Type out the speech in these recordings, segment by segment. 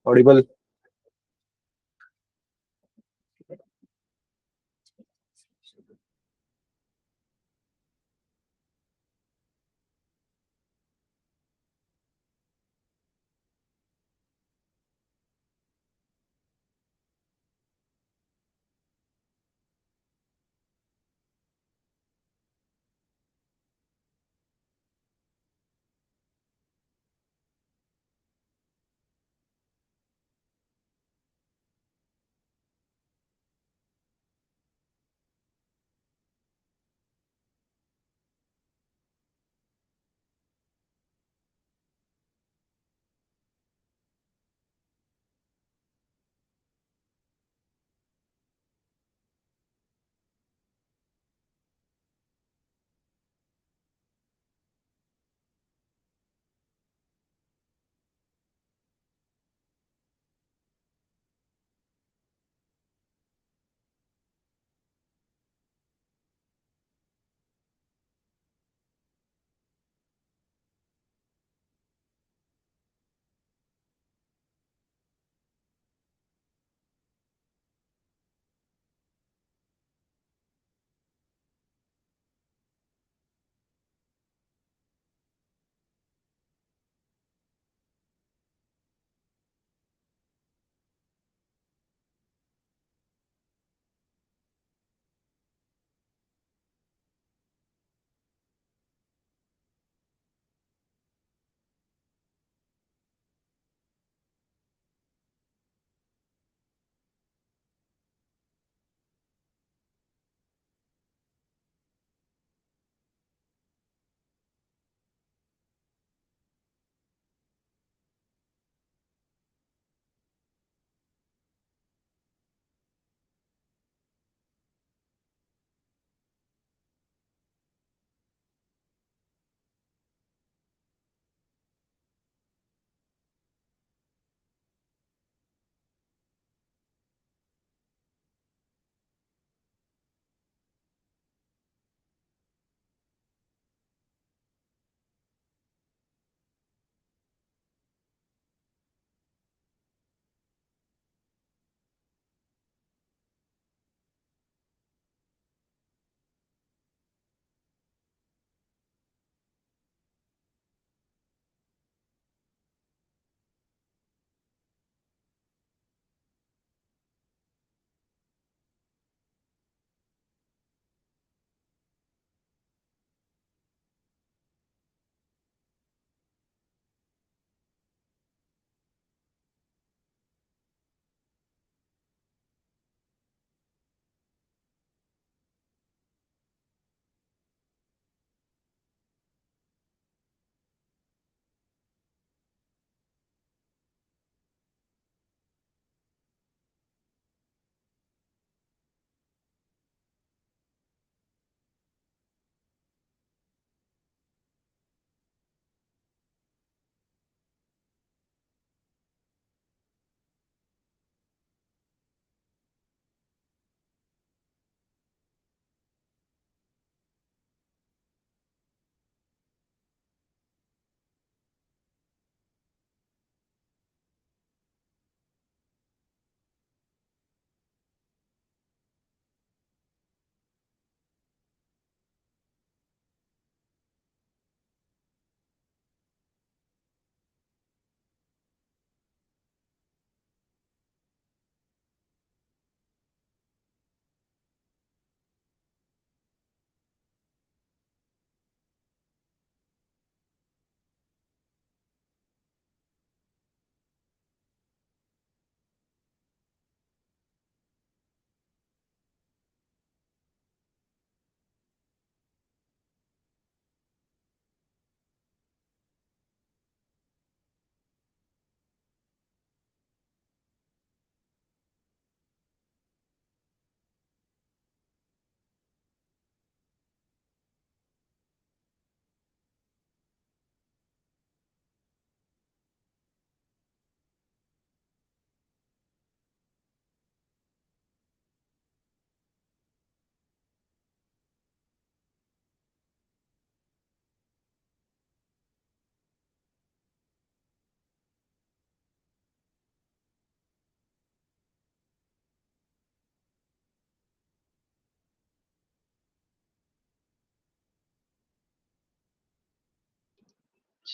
Audible.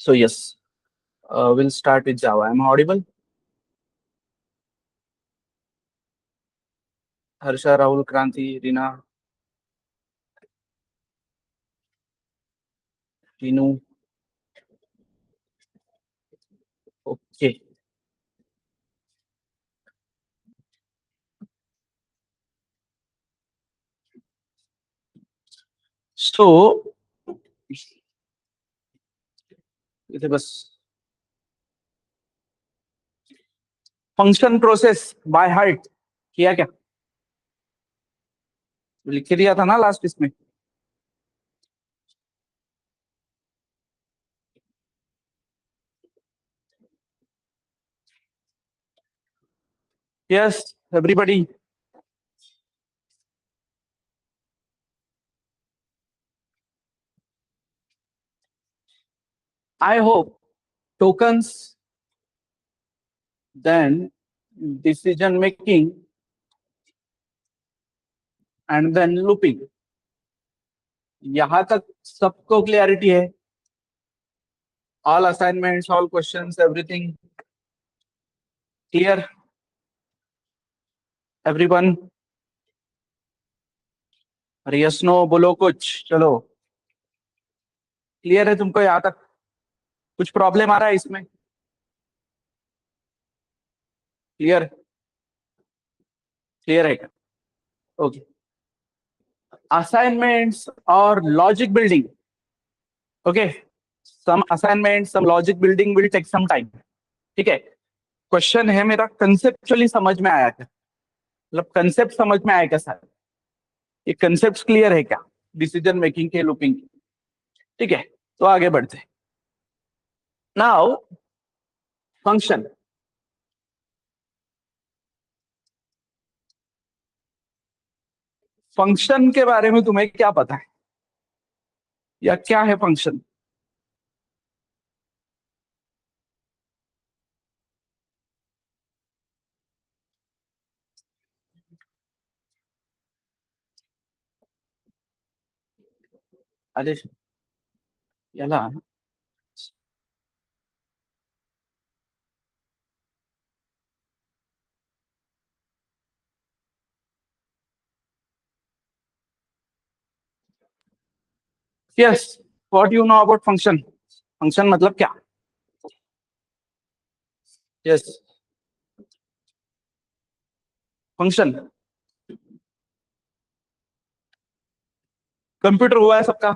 So yes, we'll start with Java. Am I audible? Harsha, Rahul, Kranti, Rina, Tinu. Okay. So इथे बस function process by heart किया क्या? लिख के दिया था ना लास्ट इसमें. Yes, everybody. I hope tokens, then decision making, and then looping. यहां तक सबको क्लियरिटी है. All assignments, all questions, everything clear. Everyone. अरे यस नो बोलो कुछ. चलो, क्लियर है तुमको यहाँ तक? कुछ प्रॉब्लम आ रहा है इसमें? क्लियर? क्लियर है क्या? ओके. असाइनमेंट्स और logic building. Okay, some assignment, some logic building will take some time. ठीक है. क्वेश्चन है मेरा, कंसेप्चुअली समझ में आया क्या? मतलब कंसेप्ट समझ में आया क्या सर? ये कंसेप्ट क्लियर है क्या डिसीजन मेकिंग के, लूपिंग के? ठीक है, तो आगे बढ़ते हैं. Now function. फंक्शन के बारे में तुम्हें क्या पता है, या क्या है फंक्शन? अरे याला yes, what you know about function? Function मतलब क्या? Yes, function. कंप्यूटर हुआ है सबका,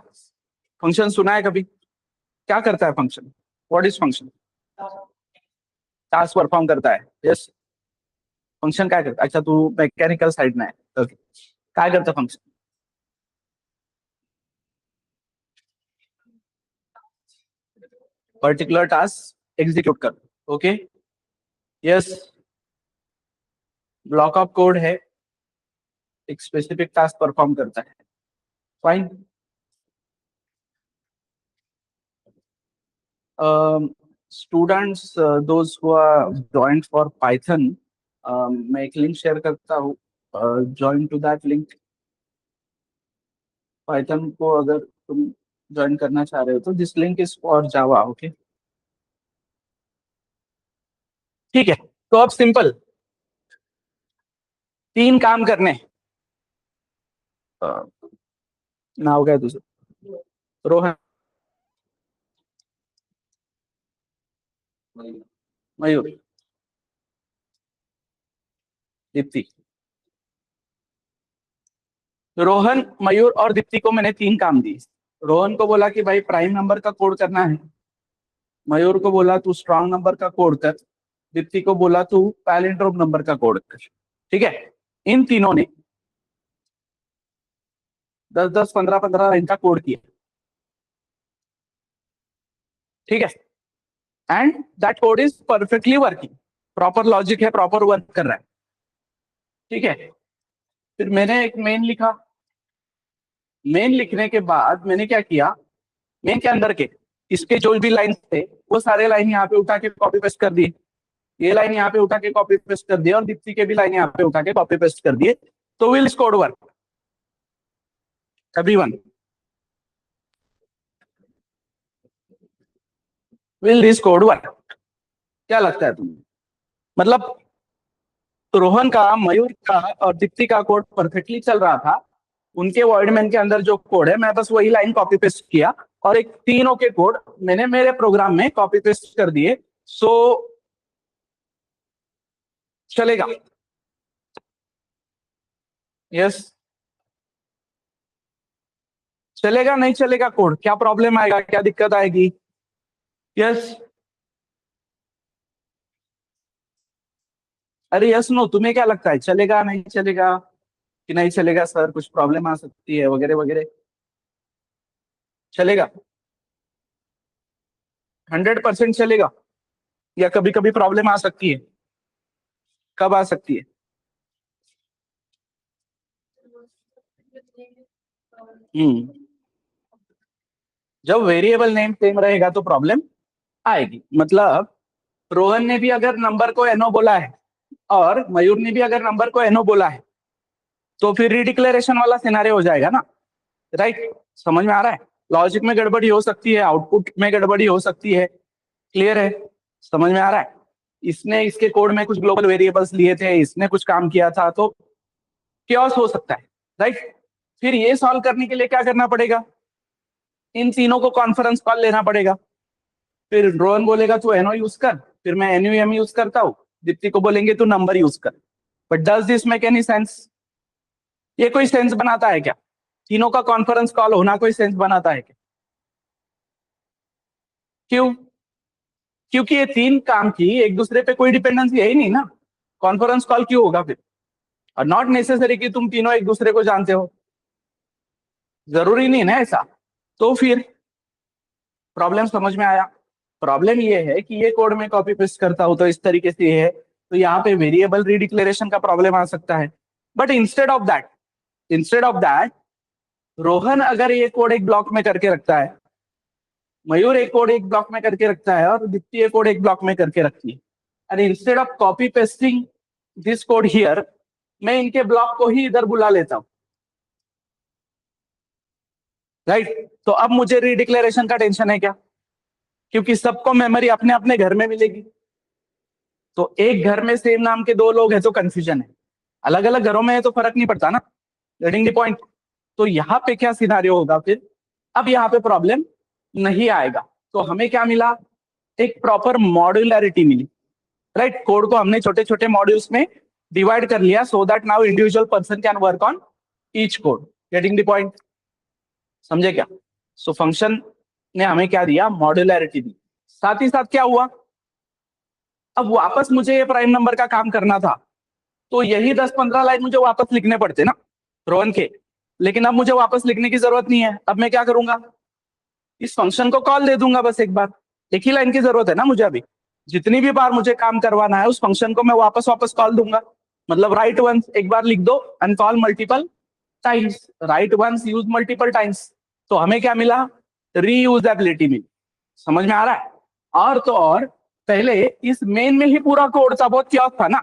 फंक्शन सुना है कभी? क्या करता है function? What is function? Task perform करता है. यस, फंक्शन क्या करता है? अच्छा, तू मैकेनिकल साइड में है. ओके, क्या करता है फंक्शन? पर्टिकुलर टास्क एग्जीक्यूट कर. Okay. Yes, block of code है, एक स्पेसिफिक टास्क परफॉर्म करता है. Fine. Students, those who are joined for Python, मैं एक लिंक शेयर करता हूँ. Join to that link. Python को अगर तुम ज्वाइन करना चाह रहे हो तो this link is for Java. Okay, ठीक है. तो अब सिंपल 3 काम करने. नाव क्या है दूसरा? रोहन, मयूर, दीप्ति. रोहन, मयूर और दीप्ति को मैंने 3 काम दिए. रोहन को बोला कि भाई प्राइम नंबर का कोड करना है. मयूर को बोला तू स्ट्रॉन्ग नंबर का कोड कर. दीप्ति को बोला तू पैलिंड्रोम नंबर का कोड कर. ठीक है. इन तीनों ने 10-10, 15-15 लाइन का कोड किया. ठीक है. And that code is perfectly working. Proper logic है, प्रॉपर वर्क कर रहा है. ठीक है. फिर मैंने एक मेन लिखा. मेन लिखने के बाद मैंने क्या किया, मेन के अंदर के इसके जो भी लाइन थे वो सारे लाइन यहाँ पे उठा के कॉपी पेस्ट कर दिए. ये लाइन यहाँ पे उठा के कॉपी पेस्ट कर दिए और दीप्ति के भी लाइन यहाँ पे उठा के कॉपी पेस्ट कर दिए. तो will code work everyone. Will this code work? क्या लगता है तुम्हें? मतलब रोहन का, मयूर का और दीप्ति का कोड परफेक्टली चल रहा था। उनके वर्डमैन के अंदर जो कोड है, मैं बस वही लाइन कॉपी पेस्ट किया और एक तीनों के कोड मैंने मेरे प्रोग्राम में कॉपी पेस्ट कर दिए। सो चलेगा? यस, चलेगा नहीं चलेगा कोड? क्या प्रॉब्लम आएगा, क्या दिक्कत आएगी? यस, अरे यस नो, तुम्हें क्या लगता है, चलेगा नहीं चलेगा कि नहीं चलेगा सर, कुछ प्रॉब्लम आ सकती है वगैरह वगैरह? चलेगा? 100% चलेगा या कभी कभी प्रॉब्लम आ सकती है? कब आ सकती है? हम्म, जब वेरिएबल नेम सेम रहेगा तो प्रॉब्लम आएगी। मतलब रोहन ने भी अगर नंबर को एनो बोला है और मयूर ने भी अगर नंबर को एनो बोला है, तो फिर रिडिक्लेरेशन वाला सिनारियो हो जाएगा ना, राइट? समझ में आ रहा है? लॉजिक में गड़बड़ी हो सकती है, आउटपुट में गड़बड़ी हो सकती है। क्लियर है? समझ में आ रहा है? इसने इसके कोड में कुछ ग्लोबल वेरिएबल्स लिए थे, इसने कुछ काम किया था, तो क्योस हो सकता है, राइट? फिर ये सॉल्व करने के लिए क्या करना पड़ेगा? इन तीनों को कॉन्फ्रेंस कॉल लेना पड़ेगा। फिर रोहन बोलेगा तू एनो यूज कर, फिर मैं एनयूएम यूज करता हूँ, दीप्ति को बोलेंगे तू नंबर यूज कर। But does this make any sense? ये कोई सेंस बनाता है क्या? तीनों का कॉन्फ्रेंस कॉल होना कोई सेंस बनाता है क्या? क्यों? क्योंकि ये तीन काम की एक दूसरे पे कोई डिपेंडेंसी है ही नहीं ना। कॉन्फ्रेंस कॉल क्यों होगा फिर? और नॉट नेसेसरी कि तुम तीनों एक दूसरे को जानते हो, जरूरी नहीं ना ऐसा। तो फिर प्रॉब्लम समझ में आया? प्रॉब्लम ये है कि ये कोड में कॉपी पेस्ट करता हूं तो इस तरीके से ये है, तो यहाँ पे वेरिएबल रीडिक्लेरेशन का प्रॉब्लम आ सकता है। But instead of that Rohan अगर ये कोड एक ब्लॉक में करके रखता है, मयूर एक कोड एक ब्लॉक में करके रखता है और दीप्ति एक कोड एक ब्लॉक में करके रखती है, and instead of copy pasting this code here, मैं इनके ब्लॉक को ही इधर बुला लेता हूँ, राइट? तो अब मुझे रीडिक्लेरेशन का टेंशन है क्या? क्योंकि सबको मेमोरी अपने अपने घर में मिलेगी। तो एक घर में सेम नाम के दो लोग हैं तो कंफ्यूजन है, अलग अलग घरों में है तो फर्क नहीं पड़ता ना। Getting the point? तो यहाँ पे क्या सिनारियो होगा फिर? अब यहाँ पे प्रॉब्लम नहीं आएगा। तो हमें क्या मिला? एक प्रॉपर मॉड्यूलैरिटी मिली, राइट? कोड को हमने छोटे छोटे मॉड्यूल्स में डिवाइड कर लिया so that now individual person can work on each code. Getting the point? समझे क्या? सो फंक्शन ने हमें क्या दिया? मॉड्यूलैरिटी दी। साथ ही साथ क्या हुआ? अब वापस मुझे ये प्राइम नंबर का काम करना था, तो यही 10-15 लाइन मुझे वापस लिखने पड़ते ना रोहन के। लेकिन अब मुझे वापस लिखने की जरूरत नहीं है। अब मैं क्या करूंगा? इस फंक्शन को कॉल दे दूंगा बस एक बार। एक ही लाइन की जरूरत है ना मुझे अभी। जितनी भी बार मुझे काम करवाना है उस फंक्शन को मैं वापस वापस कॉल दूंगा। मतलब राइट वंस एक बार लिख दो and call multiple times, right once use multiple times. तो हमें क्या मिला? रीयूजेबिलिटी मिली। समझ में आ रहा है? और तो और पहले इस मेन में ही पूरा कोड था, बहुत क्या था ना,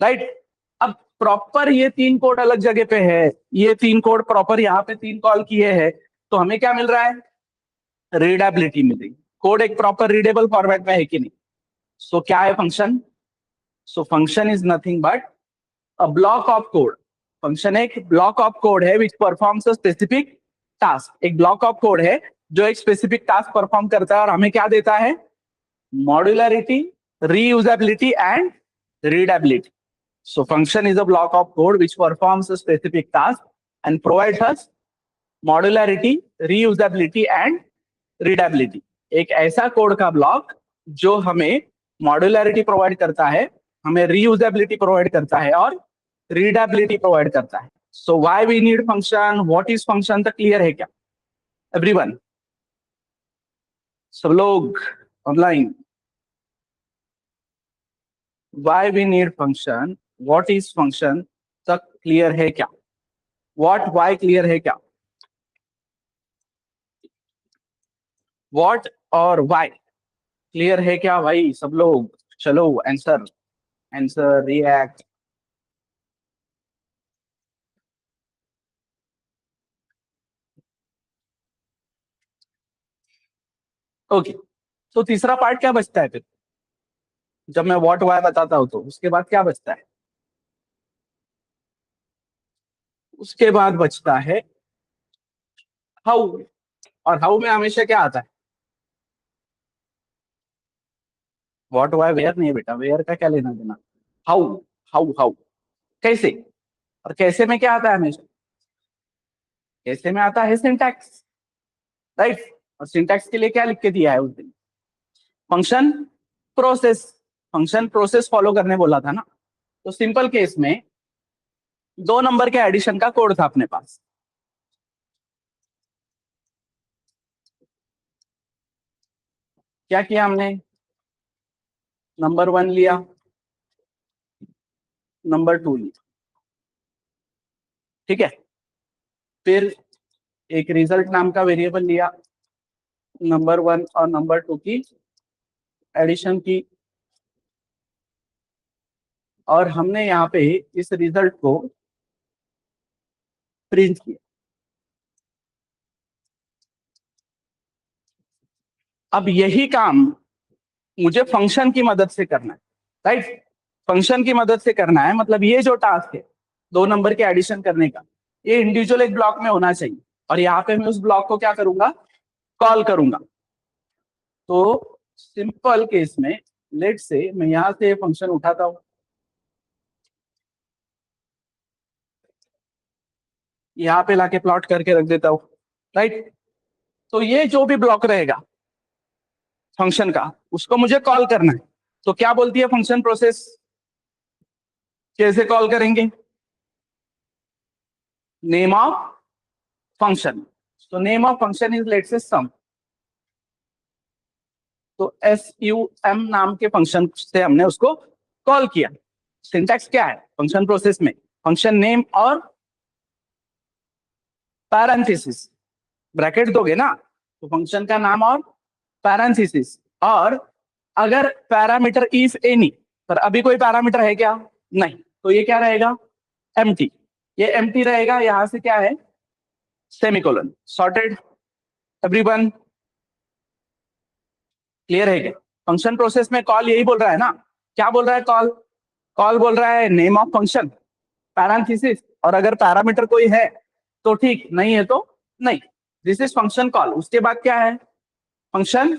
राइट? अब प्रॉपर ये तीन कोड अलग जगह पे है, ये तीन कोड प्रॉपर यहाँ पे तीन कॉल किए हैं, तो हमें क्या मिल रहा है? रीडेबिलिटी मिल रही। कोड एक प्रॉपर रीडेबल फॉर्मेट में है कि नहीं? सो क्या है function? So function is nothing but a block of code. Function एक ब्लॉक ऑफ कोड है विच परफॉर्म्स अ स्पेसिफिक टास्क। एक ब्लॉक ऑफ कोड है जो एक स्पेसिफिक टास्क परफॉर्म करता है और हमें क्या देता है? Modularity, reusability and readability. So function is a block of code which performs a specific task and provides us modularity, reusability and readability. एक ऐसा कोड का ब्लॉक जो हमें मॉड्यूलरिटी प्रोवाइड करता है, हमें रीयूजेबिलिटी प्रोवाइड करता है और रीडेबिलिटी प्रोवाइड करता है। So why we need function, what is function, तक क्लियर है क्या एवरीवन? सब लोग online? Why we need function, what is function, तक क्लियर है क्या? व्हाट व्हाई क्लियर है क्या? व्हाट और व्हाई क्लियर है क्या भाई सब लोग? चलो आंसर, आंसर रिएक्ट। ओके, तो तीसरा पार्ट क्या बचता है फिर, जब मैं व्हाट वाई बताता हूं तो उसके बाद क्या बचता है? उसके बाद बचता है हाउ। और हाउ में हमेशा क्या आता है? व्हाट वाई वेयर नहीं बेटा, वेयर का क्या लेना देना। हाउ, हाउ हाउ, कैसे। और कैसे में क्या आता है हमेशा? कैसे में आता है सिंटैक्स, राइट। और सिंटैक्स के लिए क्या लिख के दिया है उस दिन? Function process. Function process follow करने बोला था ना। तो सिंपल केस में 2 नंबर के एडिशन का कोड था अपने पास। क्या किया हमने? नंबर 1 लिया, नंबर 2 लिया, ठीक है। फिर एक रिजल्ट नाम का वेरिएबल लिया, नंबर 1 और नंबर 2 की एडिशन की, और हमने यहाँ पे इस रिजल्ट को प्रिंट किया। अब यही काम मुझे फंक्शन की मदद से करना है, राइट। फंक्शन की मदद से करना है, मतलब ये जो टास्क है 2 नंबर के एडिशन करने का, ये इंडिविजुअल एक ब्लॉक में होना चाहिए। और यहाँ पे मैं उस ब्लॉक को क्या करूंगा? कॉल करूंगा। तो सिंपल केस में लेट से मैं यहां से फंक्शन उठाता हूं, यहाँ पे लाके प्लॉट करके रख देता हूं, राइट। तो ये जो भी ब्लॉक रहेगा फंक्शन का, उसको मुझे कॉल करना है। तो क्या बोलती है फंक्शन प्रोसेस? कैसे कॉल करेंगे? Name of function. तो name of function is let's say sum. तो SUM नाम के फंक्शन से हमने उसको कॉल किया। सिंटैक्स क्या है फंक्शन प्रोसेस में? फंक्शन नेम और पैरेंथेसिस, ब्रैकेट दोगे ना, तो फंक्शन का नाम और पैरेंथेसिस। और अगर पैरामीटर इफ एनी, पर अभी कोई पैरामीटर है क्या? नहीं, तो ये क्या रहेगा? एम्प्टी। ये एम्प्टी रहेगा, यहां से क्या है? सेमीकोलन। Sorted everyone? क्लियर है क्या? फंक्शन प्रोसेस में कॉल यही बोल रहा है ना। क्या बोल रहा है कॉल? कॉल बोल रहा है नेम ऑफ फंक्शन, पैरेंथेसिस, और अगर पैरामीटर कोई है तो ठीक, नहीं है तो नहीं। This is function call. उसके बाद क्या है? Function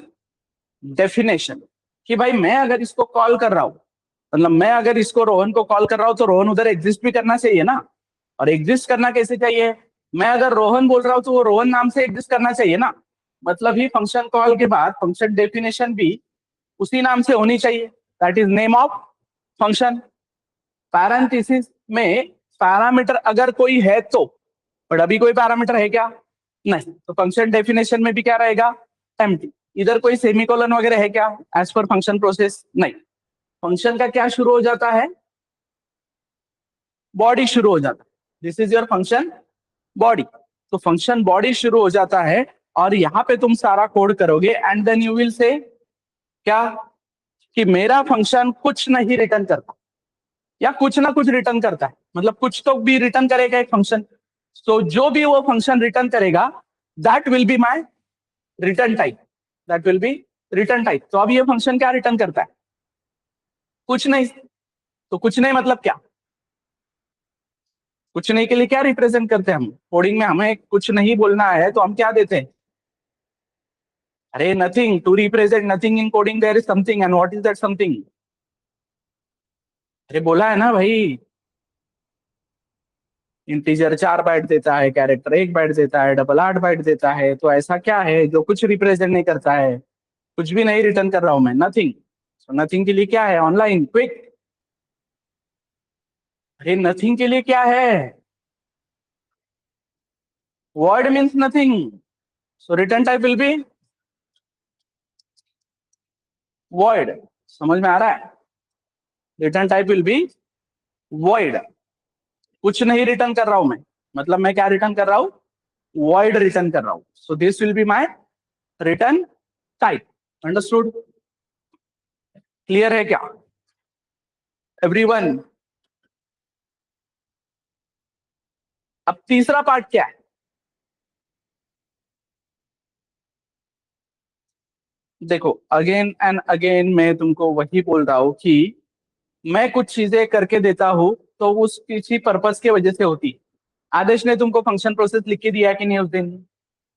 definition. कि भाई मैं अगर इसको कॉल कर रहा हूं, मतलब मैं अगर इसको रोहन को कॉल कर रहा हूं, तो रोहन उधर एग्जिस्ट भी करना चाहिए ना। और एग्जिस्ट करना कैसे चाहिए? मैं अगर रोहन बोल रहा हूं तो वो रोहन नाम से एग्जिस्ट करना चाहिए ना। मतलब ही फंक्शन कॉल के बाद फंक्शन डेफिनेशन भी उसी नाम से होनी चाहिए, that is name of function. Parenthesis में पैरामीटर अगर कोई है तो, बट अभी कोई पैरामीटर है क्या? नहीं, तो फंक्शन डेफिनेशन में भी क्या रहेगा? एम्प्टी। इधर कोई सेमीकोलन वगैरह है क्या एज पर फंक्शन प्रोसेस? नहीं। फंक्शन का क्या शुरू हो जाता है? बॉडी शुरू हो जाता है। This is your function body. तो फंक्शन बॉडी शुरू हो जाता है, और यहाँ पे तुम सारा कोड करोगे, and then you will say क्या? कि मेरा फंक्शन कुछ नहीं रिटर्न करता, या कुछ ना कुछ रिटर्न करता है, मतलब कुछ तो भी रिटर्न करेगा एक फंक्शन। तो जो भी वो फंक्शन रिटर्न करेगा, that will be my return type. That will be return type. तो अब ये फंक्शन क्या रिटर्न करता है? कुछ नहीं। तो कुछ नहीं मतलब क्या? कुछ नहीं के लिए क्या रिप्रेजेंट करते हैं हम कोडिंग में? हमें कुछ नहीं बोलना है तो हम क्या देते हैं? अरे nothing. To represent nothing in coding there is something, and what is that something? अरे बोला है ना भाई। इंटीजर 4 बाइट देता है, कैरेक्टर 1 बाइट देता है, डबल 8 बाइट देता है। तो ऐसा क्या है जो कुछ रिप्रेजेंट नहीं करता है? कुछ भी नहीं रिटर्न कर रहा हूं मैं, नथिंग। सो नथिंग के लिए क्या है? Online quick. अरे नथिंग के लिए क्या है? Word means nothing. So return type will be void। समझ में आ रहा है? Return type will be void। कुछ नहीं रिटर्न कर रहा हूं मैं, मतलब मैं क्या रिटर्न कर रहा हूं? void रिटर्न कर रहा हूं। So this will be my return type. Understood? Clear है क्या एवरीवन? अब तीसरा पार्ट क्या है? देखो अगेन एंड अगेन मैं तुमको वही बोल रहा हूँ कि मैं कुछ चीजें करके देता हूँ तो उस किसी पर्पस के वजह से होती। आदेश ने तुमको फंक्शन प्रोसेस लिख के दिया कि नहीं उस दिन?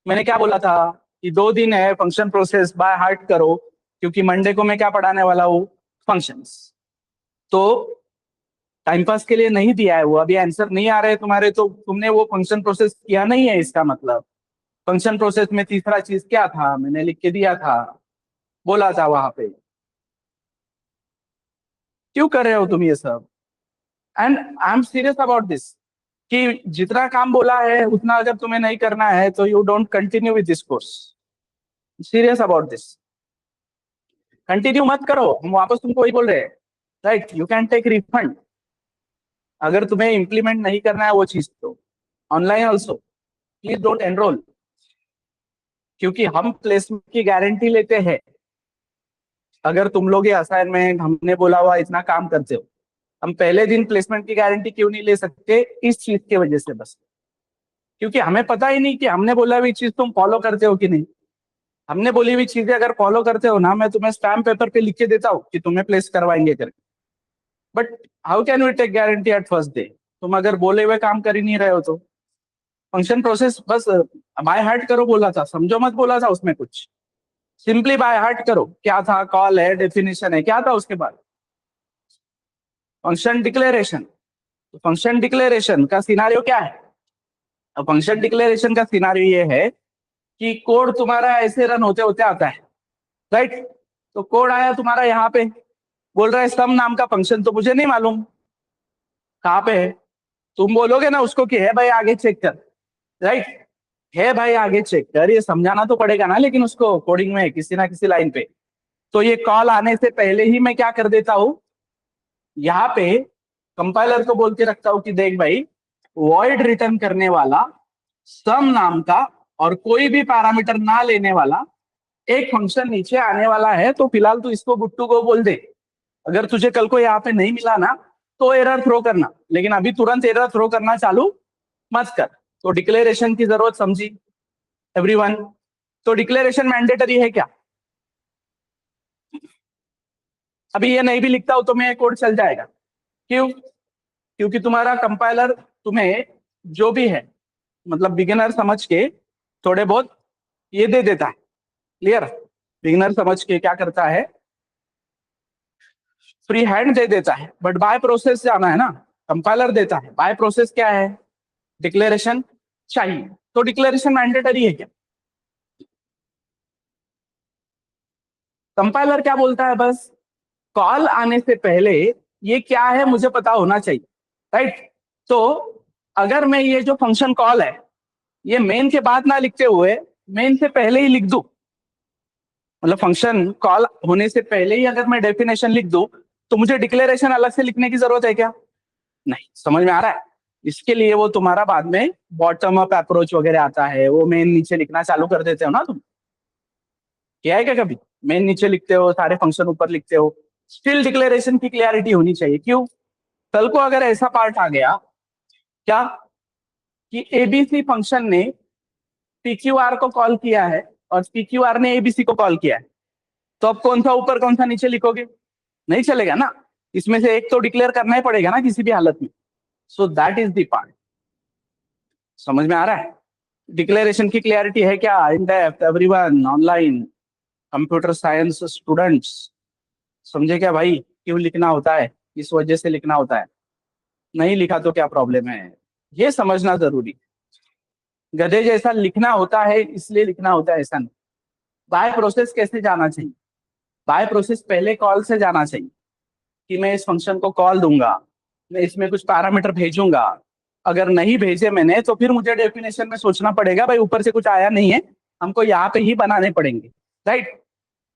मैंने क्या बोला था कि 2 दिन है, फंक्शन प्रोसेस बाय हार्ट करो, क्योंकि मंडे को मैं क्या पढ़ाने वाला हूँ? फंक्शंस। तो टाइम पास के लिए नहीं दिया है वो, अभी आंसर नहीं आ रहे तुम्हारे तो तुमने वो फंक्शन प्रोसेस किया नहीं है, इसका मतलब फंक्शन प्रोसेस में तीसरा चीज क्या था मैंने लिख के दिया था, बोला था वहां पे। क्यों कर रहे हो तुम ये सब? And I am serious about this कि जितना काम बोला है उतना अगर तुम्हें नहीं करना है तो you don't continue with this course. Serious about this. Continue मत करो, हम वापस तुमको वही बोल रहे हैं। Right, you can take refund अगर तुम्हें इंप्लीमेंट नहीं करना है वो चीज तो। Online also please don't enroll, क्योंकि हम प्लेसमेंट की गारंटी लेते हैं। अगर तुम लोग ये असाइनमेंट हमने बोला हुआ इतना काम करते हो, हम पहले दिन प्लेसमेंट की गारंटी क्यों नहीं ले सकते? इस चीज की वजह से बस, क्योंकि हमें पता ही नहीं कि हमने बोला हुई चीज तुम फॉलो करते हो कि नहीं। हमने बोली हुई चीजें अगर फॉलो करते हो ना, मैं तुम्हें स्टैम्प पेपर पे लिख के देता हूँ कि तुम्हें प्लेस करवाएंगे करके। But how can we take guarantee at first day? तुम अगर बोले हुए काम कर ही नहीं रहे हो तो। फंक्शन प्रोसेस बस बाय हार्ट करो बोला था, समझो मत बोला था उसमें कुछ। सिंपली बाय हार्ट करो, क्या था? कॉल है, डेफिनेशन है, क्या था उसके बाद? Function declaration. तो फंक्शन डिक्लेरेशन का सिनारियो क्या है? अब फंक्शन डिक्लेरेशन का सिनारियो ये है कि कोड तुम्हारा ऐसे रन होते होते आता है। राइट, तो कोड आया तुम्हारा यहाँ पे, बोल रहा है सम नाम का फंक्शन, तो मुझे नहीं मालूम कहाँ पे है। तुम बोलोगे ना उसको कि है भाई आगे चेक कर। राइट, है भाई आगे चेक कर, ये समझाना तो पड़ेगा ना लेकिन उसको कोडिंग में किसी ना किसी लाइन पे। तो ये कॉल आने से पहले ही मैं क्या कर देता हूँ, यहाँ पे कंपाइलर को बोल के रखता हूँ कि देख भाई, वॉइड रिटर्न करने वाला सम नाम का और कोई भी पैरामीटर ना लेने वाला एक फंक्शन नीचे आने वाला है, तो फिलहाल तू इसको गुड टू गो बोल दे। अगर तुझे कल को यहाँ पे नहीं मिला ना तो एरर थ्रो करना, लेकिन अभी तुरंत एरर थ्रो करना चालू मत कर। तो डिक्लेरेशन की जरूरत समझी एवरीवन? तो डिक्लेरेशन मैंडेटरी है क्या? अभी ये नहीं भी लिखता हूं तो मैं कोड चल जाएगा। क्यों? क्योंकि तुम्हारा कंपाइलर तुम्हें जो भी है, मतलब बिगिनर समझ के थोड़े बहुत ये दे देता है। क्लियर? बिगिनर समझ के क्या करता है, फ्री हैंड दे देता है, बट बाय प्रोसेस जाना है ना। कंपाइलर देता है, बाय प्रोसेस क्या है? डिक्लेरेशन चाहिए। तो डिक्लेरेशन मैंडेटरी है क्या? कंपाइलर क्या बोलता है, बस कॉल आने से पहले ये क्या है मुझे पता होना चाहिए। राइट, तो अगर मैं ये जो फंक्शन कॉल है ये मेन के बाद ना लिखते हुए मेन से पहले ही लिख दूं, मतलब फंक्शन कॉल होने से पहले ही अगर मैं डेफिनेशन लिख दूं, तो मुझे डिक्लेरेशन अलग से लिखने की जरूरत है क्या? नहीं। समझ में आ रहा है? इसके लिए वो तुम्हारा बाद में बॉटम अप अप्रोच वगैरह आता है, वो मेन नीचे लिखना चालू कर देते हो ना तुम। क्या है क्या कभी मेन नीचे लिखते हो, सारे फंक्शन ऊपर लिखते हो? स्टिल डिक्लेरेशन की क्लियरिटी होनी चाहिए। क्यों? कल को अगर ऐसा पार्ट आ गया क्या कि एबीसी फंक्शन ने पीक्यूआर को कॉल किया है और पीक्यूआर ने एबीसी को कॉल किया है, तो अब कौन सा ऊपर कौन सा नीचे लिखोगे? नहीं चलेगा ना। इसमें से एक तो डिक्लेयर करना ही पड़ेगा ना किसी भी हालत में। So that is the part. समझ में आ रहा है? डिक्लेरेशन की क्लियरिटी है क्या in depth everyone online computer science students? समझे क्या भाई? क्यों लिखना होता है, किस वजह से लिखना होता है? नहीं लिखा तो क्या प्रॉब्लम है, ये समझना जरूरी। गधे जैसा लिखना होता है इसलिए लिखना होता है, ऐसा नहीं। बाय प्रोसेस कैसे जाना चाहिए? बाय प्रोसेस पहले कॉल से जाना चाहिए कि मैं इस फंक्शन को कॉल दूंगा, मैं इसमें कुछ पैरामीटर भेजूंगा। अगर नहीं भेजे मैंने तो फिर मुझे डेफिनेशन में सोचना पड़ेगा, भाई ऊपर से कुछ आया नहीं है, हमको यहाँ पे ही बनाने पड़ेंगे। राइट,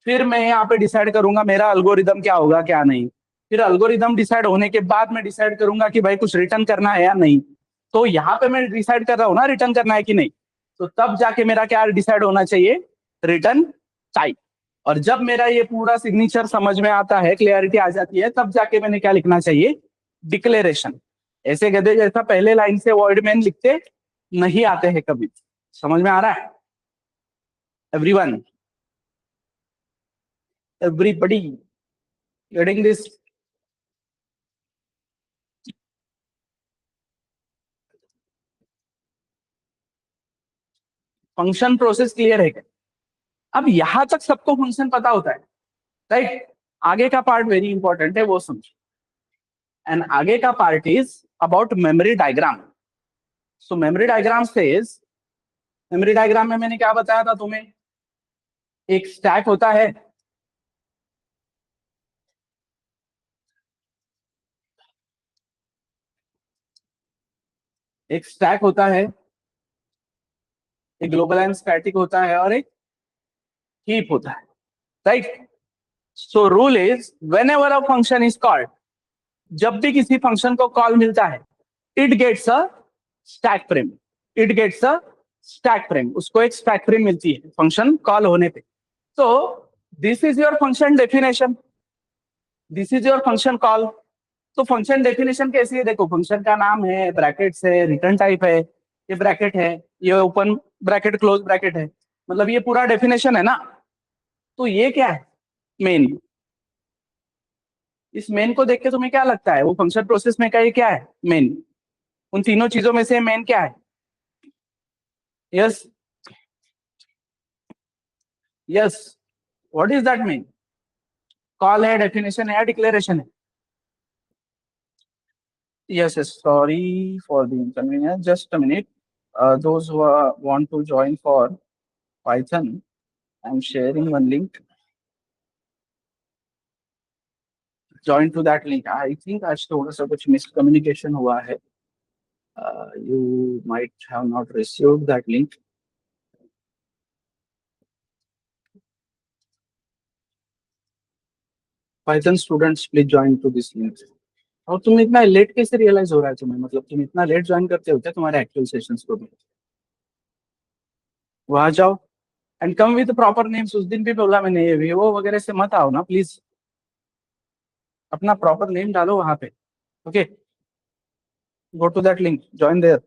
फिर मैं यहाँ पे डिसाइड करूंगा मेरा अल्गोरिदम क्या होगा क्या नहीं। फिर अल्गोरिदम डिसाइड होने के बाद मैं डिसाइड करूंगा कि भाई कुछ रिटर्न करना है या नहीं। तो यहाँ पे मैं डिसाइड कर रहा हूँ ना रिटर्न करना है कि नहीं, तो तब जाके मेरा क्या डिसाइड होना चाहिए, रिटर्न टाइप। और जब मेरा ये पूरा सिग्नेचर समझ में आता है, क्लियरिटी आ जाती है, तब जाके मैंने क्या लिखना चाहिए, डिक्लेरेशन। ऐसे गधे जैसा पहले लाइन से वर्ड मैन लिखते नहीं आते हैं कभी। समझ में आ रहा है everyone? everybody getting this? Function process clear है क्या? अब यहां तक सबको फंक्शन पता होता है, राइट? आगे का पार्ट वेरी इंपॉर्टेंट है, वो समझो। एंड आगे का part is about memory diagram. So memory diagram says, memory diagram में मैंने क्या बताया था तुम्हें? एक स्टैक होता है, एक स्टैक होता है, एक ग्लोबल एंड स्टैटिक होता है, और एक हीप होता है, right? So rule is whenever a function is called, जब भी किसी फंक्शन को कॉल मिलता है, it gets a stack frame, it gets a stack frame, उसको एक स्टैक फ्रेम मिलती है फंक्शन कॉल होने पे। तो this is your function definition, this is your function call. तो फंक्शन डेफिनेशन कैसी है? देखो, फंक्शन का नाम है, ब्रैकेट्स है, रिटर्न टाइप है, ये ब्रैकेट है, ये ओपन ब्रैकेट क्लोज ब्रैकेट है, मतलब ये पूरा डेफिनेशन है ना। तो ये क्या है? मेन। इस मेन को देख के तुम्हें क्या लगता है वो फंक्शन प्रोसेस में का ये क्या है? मेन। उन तीनों चीजों में से मेन क्या है? Yes, yes. What is that main? Call है, डेफिनेशन है, या डिक्लेरेशन है? Yes, yes. Sorry for the inconvenience. Just a minute. Those who want to join for Python, I'm sharing one link. Join to that link. I think आज थोड़ा सा कुछ miscommunication हुआ है. You might have not received that link. Python students, please join to this link. और तुम इतना late कैसे रियलाइज हो रहा है तुम्हें? मतलब तुम इतना लेट ज्वाइन करते हो क्या तुम्हारे एक्चुअल सेशंस को भी? वहां जाओ and come with proper names. उस दिन भी बोला मैंने, ये विवो वगैरह से मत आओ ना प्लीज, अपना प्रॉपर नेम डालो वहां पे। Okay, go to that link, join there.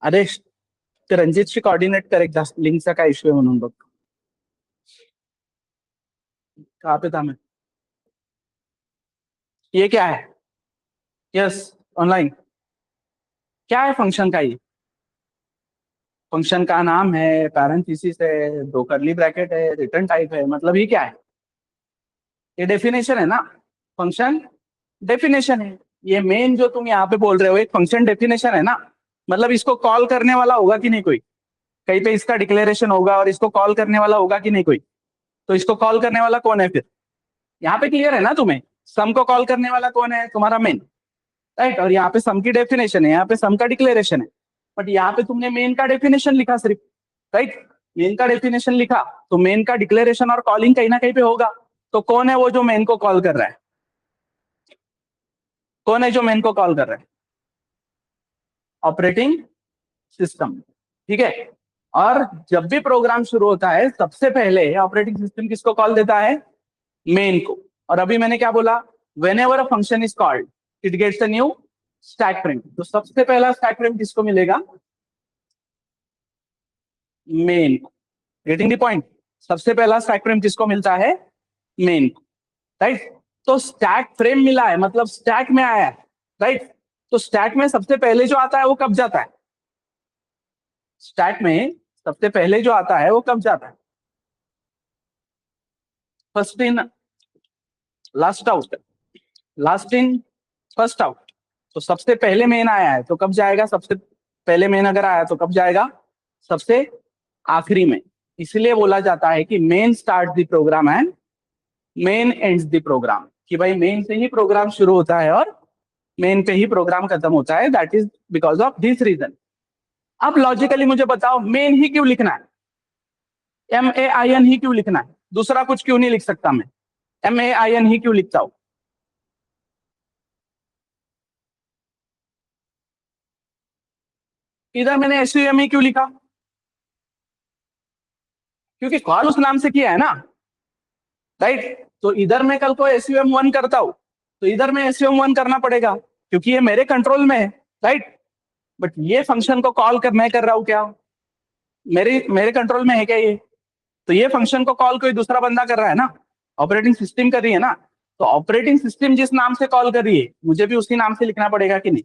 अरे ते रणजितशी कोऑर्डिनेट कर एकदा, लिंकचा काय इश्यू आहे म्हणून बघ। कहाँ पे था मैं? ये क्या है? Yes, online. क्या है फंक्शन का? ये फंक्शन का नाम है, पैरेंथेसिस है, दो करली ब्रैकेट है, रिटर्न टाइप है, मतलब ये क्या है? ये डेफिनेशन है ना, फंक्शन डेफिनेशन है। ये मेन जो तुम यहाँ पे बोल रहे हो एक फंक्शन डेफिनेशन है ना, मतलब इसको कॉल करने वाला होगा कि नहीं कोई? कहीं पे इसका डिक्लेरेशन होगा और इसको कॉल करने वाला होगा कि नहीं कोई? तो इसको कॉल करने वाला कौन है फिर? यहाँ पे क्लियर है ना तुम्हें? सम को कॉल करने वाला कौन है? तुम्हारा मेन, राइट? और यहाँ पे सम की डेफिनेशन है, यहाँ पे सम का डिक्लेरेशन है, बट यहाँ पे तुमने मेन का डेफिनेशन लिखा सिर्फ, राइट? मेन का डेफिनेशन लिखा तो मेन का डिक्लेरेशन और कॉलिंग कहीं ना कहीं पे होगा। तो कौन है वो जो मेन को कॉल कर रहा है? कौन है जो मेन को कॉल कर रहा है? ऑपरेटिंग सिस्टम, ठीक है। और जब भी प्रोग्राम शुरू होता है सबसे पहले ऑपरेटिंग सिस्टम किसको कॉल देता है? मेन को। और अभी मैंने क्या बोला? Whenever a function is called it gets a new stack frame. तो सबसे पहला स्टैक फ्रेम किसको मिलेगा? मेन को। Getting the point? सबसे पहला स्टैक फ्रेम किसको मिलता है? मेन को, राइट? तो स्टैक फ्रेम मिला है मतलब स्टैक में आया है, राइट? तो स्टैक में सबसे पहले जो आता है वो कब जाता है? स्टैक में सबसे पहले जो आता है वो कब जाता है? First in last out, last in first out. तो सबसे पहले मेन आया है तो कब जाएगा? सबसे पहले मेन अगर आया तो कब जाएगा? सबसे आखिरी में। इसलिए बोला जाता है कि main start the program and main ends the program, कि भाई मेन से ही प्रोग्राम शुरू होता है और मेन पे ही प्रोग्राम खत्म होता है। That is because of this reason. अब लॉजिकली मुझे बताओ मेन ही क्यों लिखना है? MAIN ही क्यों लिखना है? दूसरा कुछ क्यों नहीं लिख सकता मैं? MAIN ही क्यों लिखता हूं? इधर मैंने SUM ही क्यों लिखा? क्योंकि कॉल उस नाम से किया है ना, राइट? तो इधर मैं कल को SUM1 करता हूं तो इधर में SUM1 करना पड़ेगा क्योंकि ये मेरे कंट्रोल में है, राइट? बट ये फंक्शन को कॉल कर मैं कर रहा हूँ क्या, मेरे मेरे कंट्रोल में है क्या ये? तो ये फंक्शन को कॉल कोई दूसरा बंदा कर रहा है ना, ऑपरेटिंग सिस्टम कर रही है ना। तो ऑपरेटिंग सिस्टम जिस नाम से कॉल कर रही है मुझे भी उसी नाम से लिखना पड़ेगा कि नहीं?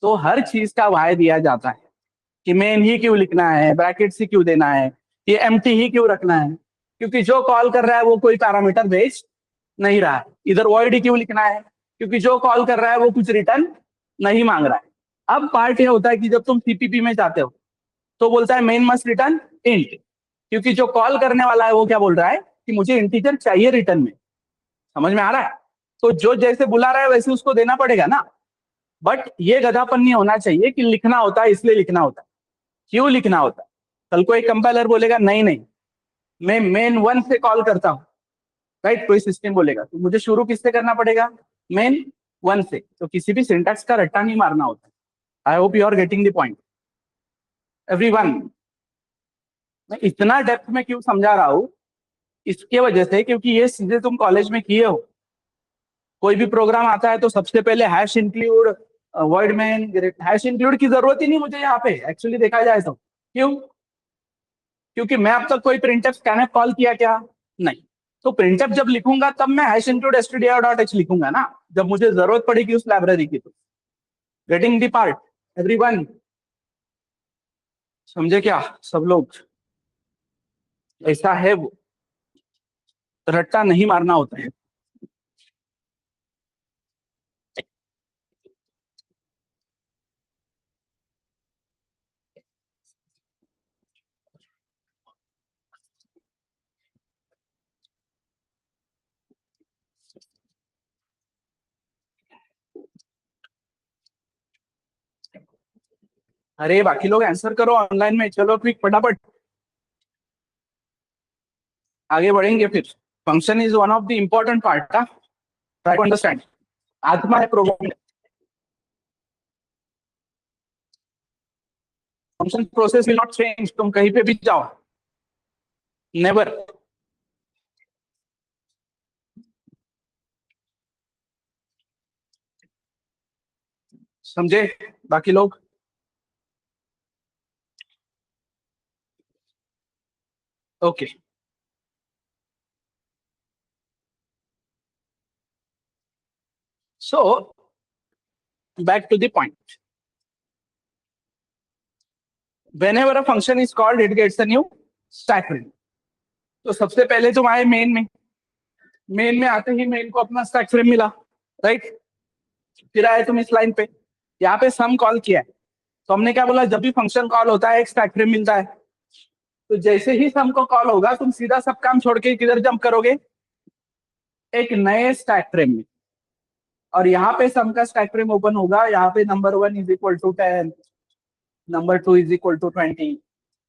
तो हर चीज का वाय दिया जाता है कि मेन ही क्यों लिखना है, ब्रैकेट ही क्यों देना है, ये एम्प्टी ही क्यों रखना है, क्योंकि जो कॉल कर रहा है वो कोई पैरामीटर भेज नहीं रहा है। इधर वॉइड ही क्यों लिखना है, क्योंकि जो कॉल कर रहा है वो कुछ रिटर्न नहीं मांग रहा है। अब पार्ट ये होता है कि जब तुम सीपीपी में जाते हो तो बोलता है मेन मस्ट रिटर्न इंट, क्योंकि जो कॉल करने वाला है वो क्या बोल रहा है कि मुझे इंटीजर चाहिए रिटर्न में। समझ में आ रहा है? तो जो जैसे बुला रहा है वैसे उसको देना पड़ेगा ना। बट ये गधापन नहीं होना चाहिए कि लिखना होता है इसलिए लिखना होता है। क्यों लिखना होता है? कल को एक कंपाइलर बोलेगा नहीं नहीं मैं मेन वन से कॉल करता हूँ, राइट? कोई सिस्टम बोलेगा तो मुझे शुरू किससे करना पड़ेगा? मेन वन से। तो किसी भी सिंटैक्स का रट्टा नहीं मारना होता। I hope you are getting the point everyone. मैं इतना डेप्थ में क्यों समझा रहा हूँ, इसके वजह से क्योंकि ये चीजें तुम कॉलेज में किए हो। कोई भी प्रोग्राम आता है तो सबसे पहले हैश इंक्लूड वर्ड में, हैश इंक्लूड की जरूरत ही नहीं मुझे यहाँ पे एक्चुअली देखा जाए तो। क्यों? क्योंकि मैं अब तक कोई प्रिंटफ स्कैनफ कॉल किया क्या? नहीं। तो प्रिंटफ जब लिखूंगा तब मैं हैश इंक्लूड stdio.h लिखूंगा ना, जब मुझे जरूरत पड़ेगी उस लाइब्रेरी की। तो गेटिंग द पार्ट एवरीवन? समझे क्या सब लोग? ऐसा है वो, रट्टा नहीं मारना होता है। अरे बाकी लोग आंसर करो ऑनलाइन में, चलो क्विक फटाफट आगे बढ़ेंगे फिर। Function is one of the important part का, ट्राई टू अंडरस्टैंड। आत्मा है program. Function process will not change, तुम कहीं पे भी जाओ, नेवर। समझे बाकी लोग? Okay so back to the point. whenever a function is called it gets a new stack frame। तो सबसे पहले तुम आए मेन में, मेन में आते ही मेन को अपना स्टैक फ्रेम मिला, राइट? फिर आए तुम इस लाइन पे, यहाँ पे सम कॉल किया है। तो हमने क्या बोला, जब भी फंक्शन कॉल होता है एक स्टैक फ्रेम मिलता है। तो जैसे ही सम को कॉल होगा तुम सीधा सब काम छोड़ के किधर जंप करोगे? एक नए स्टैक फ्रेम में। और यहाँ पे सम का स्टैक फ्रेम ओपन होगा, यहाँ पे number 1 is equal to 10, number 2 is equal to 20,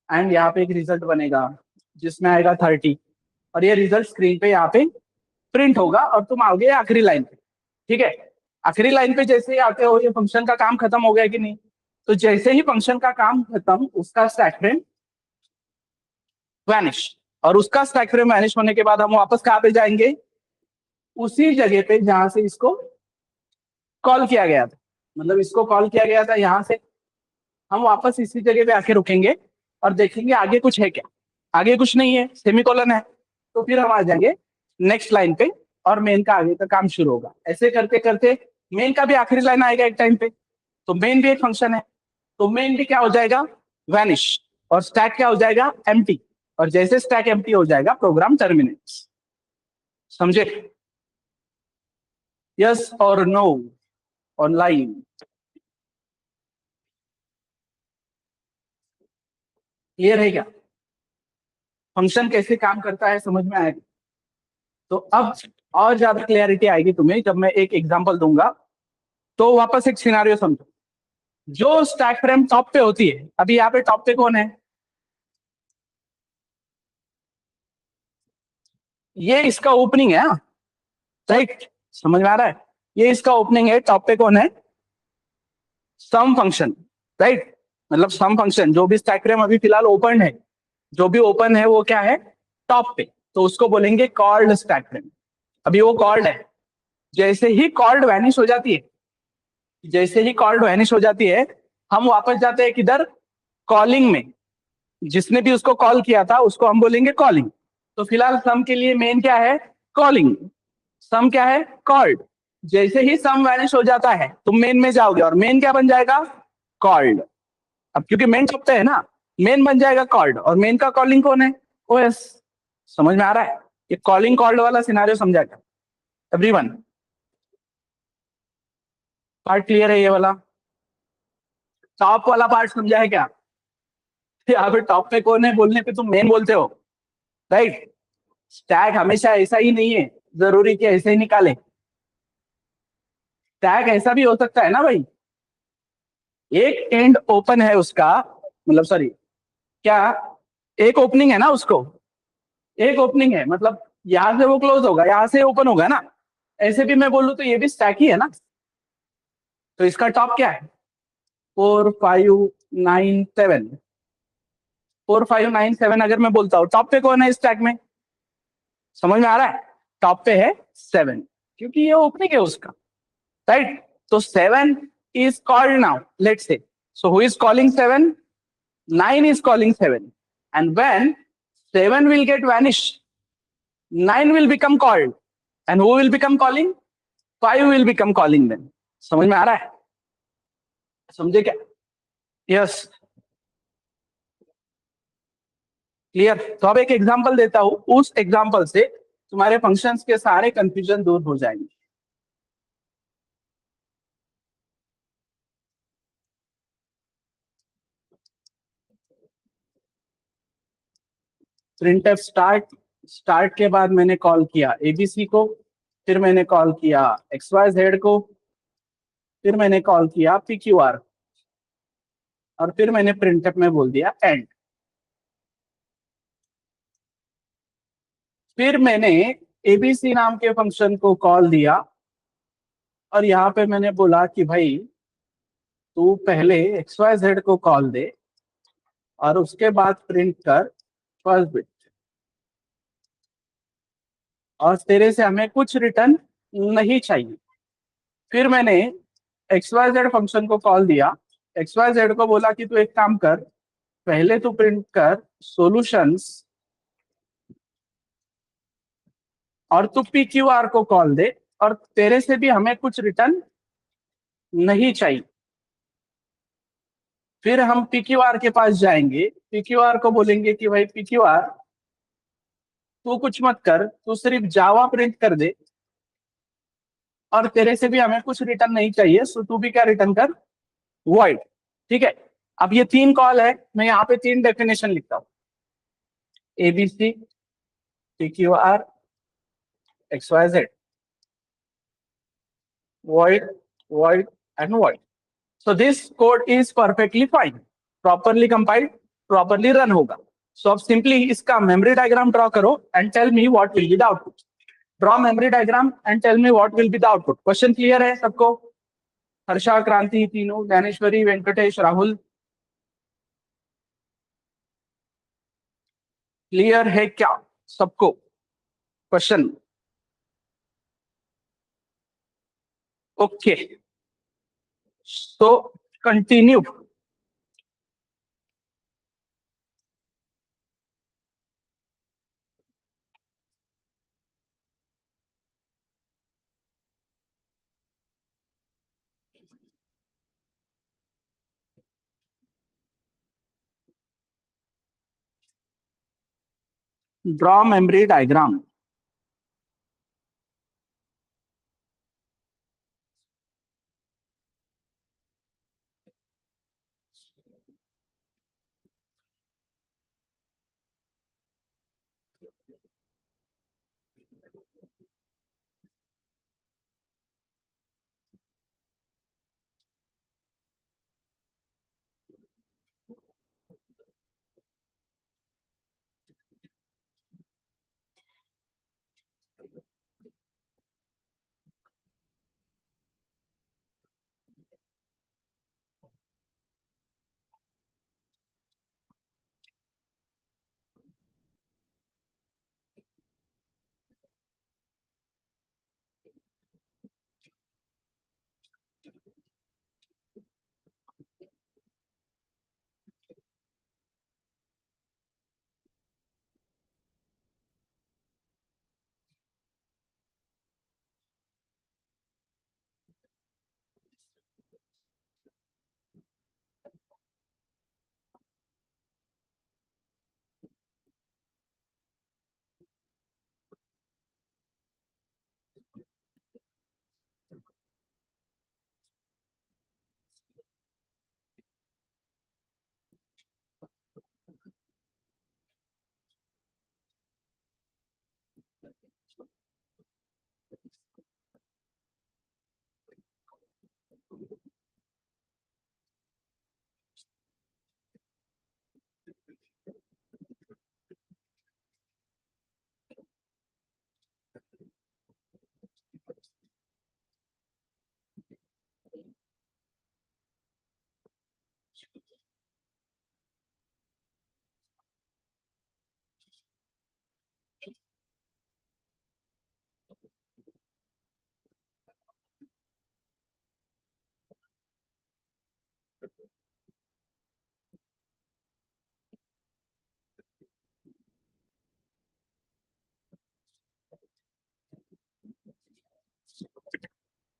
and यहाँ पे एक रिजल्ट बनेगा जिसमें आएगा 30। और ये रिजल्ट स्क्रीन पे यहाँ पे प्रिंट होगा और तुम आओगे आखिरी लाइन पे। ठीक है? आखिरी लाइन पे जैसे ही आते हो ये फंक्शन का काम खत्म हो गया कि नहीं? तो जैसे ही फंक्शन का काम खत्म उसका स्टैक फ्रेम वैनिश, और उसका स्टैक फ्रेम वैनिश होने के बाद हम वापस कहाँ पे जाएंगे? उसी जगह पे जहां से इसको कॉल किया गया था। मतलब इसको कॉल किया गया था यहाँ से, हम वापस इसी जगह पे आके रुकेंगे और देखेंगे आगे कुछ है क्या। आगे कुछ नहीं है, सेमीकोलन है। तो फिर हम आ जाएंगे नेक्स्ट लाइन पे और मेन का आगे का काम शुरू होगा। ऐसे करते करते मेन का भी आखिरी लाइन आएगा एक टाइम पे। तो मेन भी एक फंक्शन है, तो मेन भी क्या हो जाएगा? वैनिश। और स्टैक क्या हो जाएगा? एम्प्टी। और जैसे स्टैक एम्प्टी हो जाएगा प्रोग्राम टर्मिनेट्स। समझे? यस और नो ऑनलाइन? क्लियर है क्या? फंक्शन कैसे काम करता है समझ में आएगा? तो अब और ज्यादा क्लियरिटी आएगी तुम्हें जब मैं एक एग्जांपल दूंगा। तो वापस एक सिनारियो समझो। जो स्टैक फ्रेम टॉप पे होती है, अभी यहाँ पे टॉप पे कौन है? ये इसका ओपनिंग है, राइट? समझ में आ रहा है? ये इसका ओपनिंग है। टॉप पे कौन है? सम फंक्शन, राइट? मतलब सम फंक्शन जो भी स्टैक फ्रेम अभी फिलहाल ओपन है, जो भी ओपन है वो क्या है? टॉप पे। तो उसको बोलेंगे कॉल्ड स्टैक फ्रेम। अभी वो कॉल्ड है। जैसे ही कॉल्ड वैनिश हो जाती है, जैसे ही कॉल्ड वैनिश हो जाती है हम वापस जाते हैं किधर, कॉलिंग में। जिसने भी उसको कॉल किया था उसको हम बोलेंगे कॉलिंग। तो फिलहाल सम के लिए मेन क्या है, कॉलिंग। सम क्या है, कॉल्ड। जैसे ही सम वैनिश हो जाता है तुम मेन में जाओगे और मेन क्या बन जाएगा, कॉल्ड। अब क्योंकि मेन टॉप पे है ना, मेन बन जाएगा कॉल्ड, और मेन का कॉलिंग कौन है, ओएस। समझ में आ रहा है, ये कॉलिंग कॉल्ड वाला सिनारियो समझा क्या एवरीवन? पार्ट क्लियर है ये वाला? टॉप वाला पार्ट समझा है क्या? यहाँ पे टॉप पे कौन है बोलने पे तुम मेन बोलते हो, राइट? स्टैक हमेशा ऐसा ही नहीं है, जरूरी कि ऐसे ही निकाले। स्टैक ऐसा भी हो सकता है ना भाई, एक एंड ओपन है उसका, मतलब सॉरी, क्या, एक ओपनिंग है ना उसको, एक ओपनिंग है मतलब यहां से वो क्लोज होगा, यहां से ओपन होगा ना। ऐसे भी मैं बोलूँ तो ये भी स्टैक ही है ना। तो इसका टॉप क्या है, 4597। 4597 अगर मैं बोलता हूँ, टॉप पे कौन है स्टैक में, समझ में आ रहा है? टॉप पे है 7, क्योंकि ये ओपनिंग है उसका, राइट? तो 7 is called now, let's say. So who is calling 7? 9 is calling 7. And when 7 will get vanished, 9 will become called. And who will become calling? 5 will become calling then. समझ में आ रहा है? समझे क्या? Yes, clear. तो अब एक एग्जांपल देता हूं, उस एग्जांपल से तुम्हारे फंक्शंस के सारे कंफ्यूजन दूर हो जाएंगे। प्रिंटफ स्टार्ट, स्टार्ट के बाद मैंने कॉल किया एबीसी को, फिर मैंने कॉल किया एक्स वाई जेड को, फिर मैंने कॉल किया पीक्यूआर, और फिर मैंने प्रिंटफ में बोल दिया एंड। फिर मैंने एबीसी नाम के फंक्शन को कॉल दिया, और यहाँ पे मैंने बोला कि भाई तू पहले एक्स वाई जेड को कॉल दे और उसके बाद प्रिंट कर फर्स्ट बिट, और तेरे से हमें कुछ रिटर्न नहीं चाहिए। फिर मैंने एक्स वाई जेड फंक्शन को कॉल दिया, एक्स वाई जेड को बोला कि तू एक काम कर, पहले तू प्रिंट कर सॉल्यूशंस, और तू पी क्यू आर को कॉल दे, और तेरे से भी हमें कुछ रिटर्न नहीं चाहिए। फिर हम पी क्यू आर के पास जाएंगे, पी क्यू आर को बोलेंगे कि भाई पी क्यू आर तू कुछ मत कर, तू सिर्फ जावा प्रिंट कर दे, और तेरे से भी हमें कुछ रिटर्न नहीं चाहिए, सो तू भी क्या रिटर्न कर, वॉइड। ठीक है, अब ये 3 कॉल है, मैं यहाँ पे 3 डेफिनेशन लिखता हूँ, ABC, P Q R, X Y Z, void, void, and void. So this code is perfectly fine, properly compiled, properly run होगा। So अब simply इसका memory diagram draw करो and tell me what will be the output. Draw memory diagram and tell me what will be the output. Question clear है सबको? हर्षा, क्रांति, तीनों, Dnyaneshwari, Venkatesh, Rahul, clear है क्या सबको question? Okay, so continue. Draw memory diagram.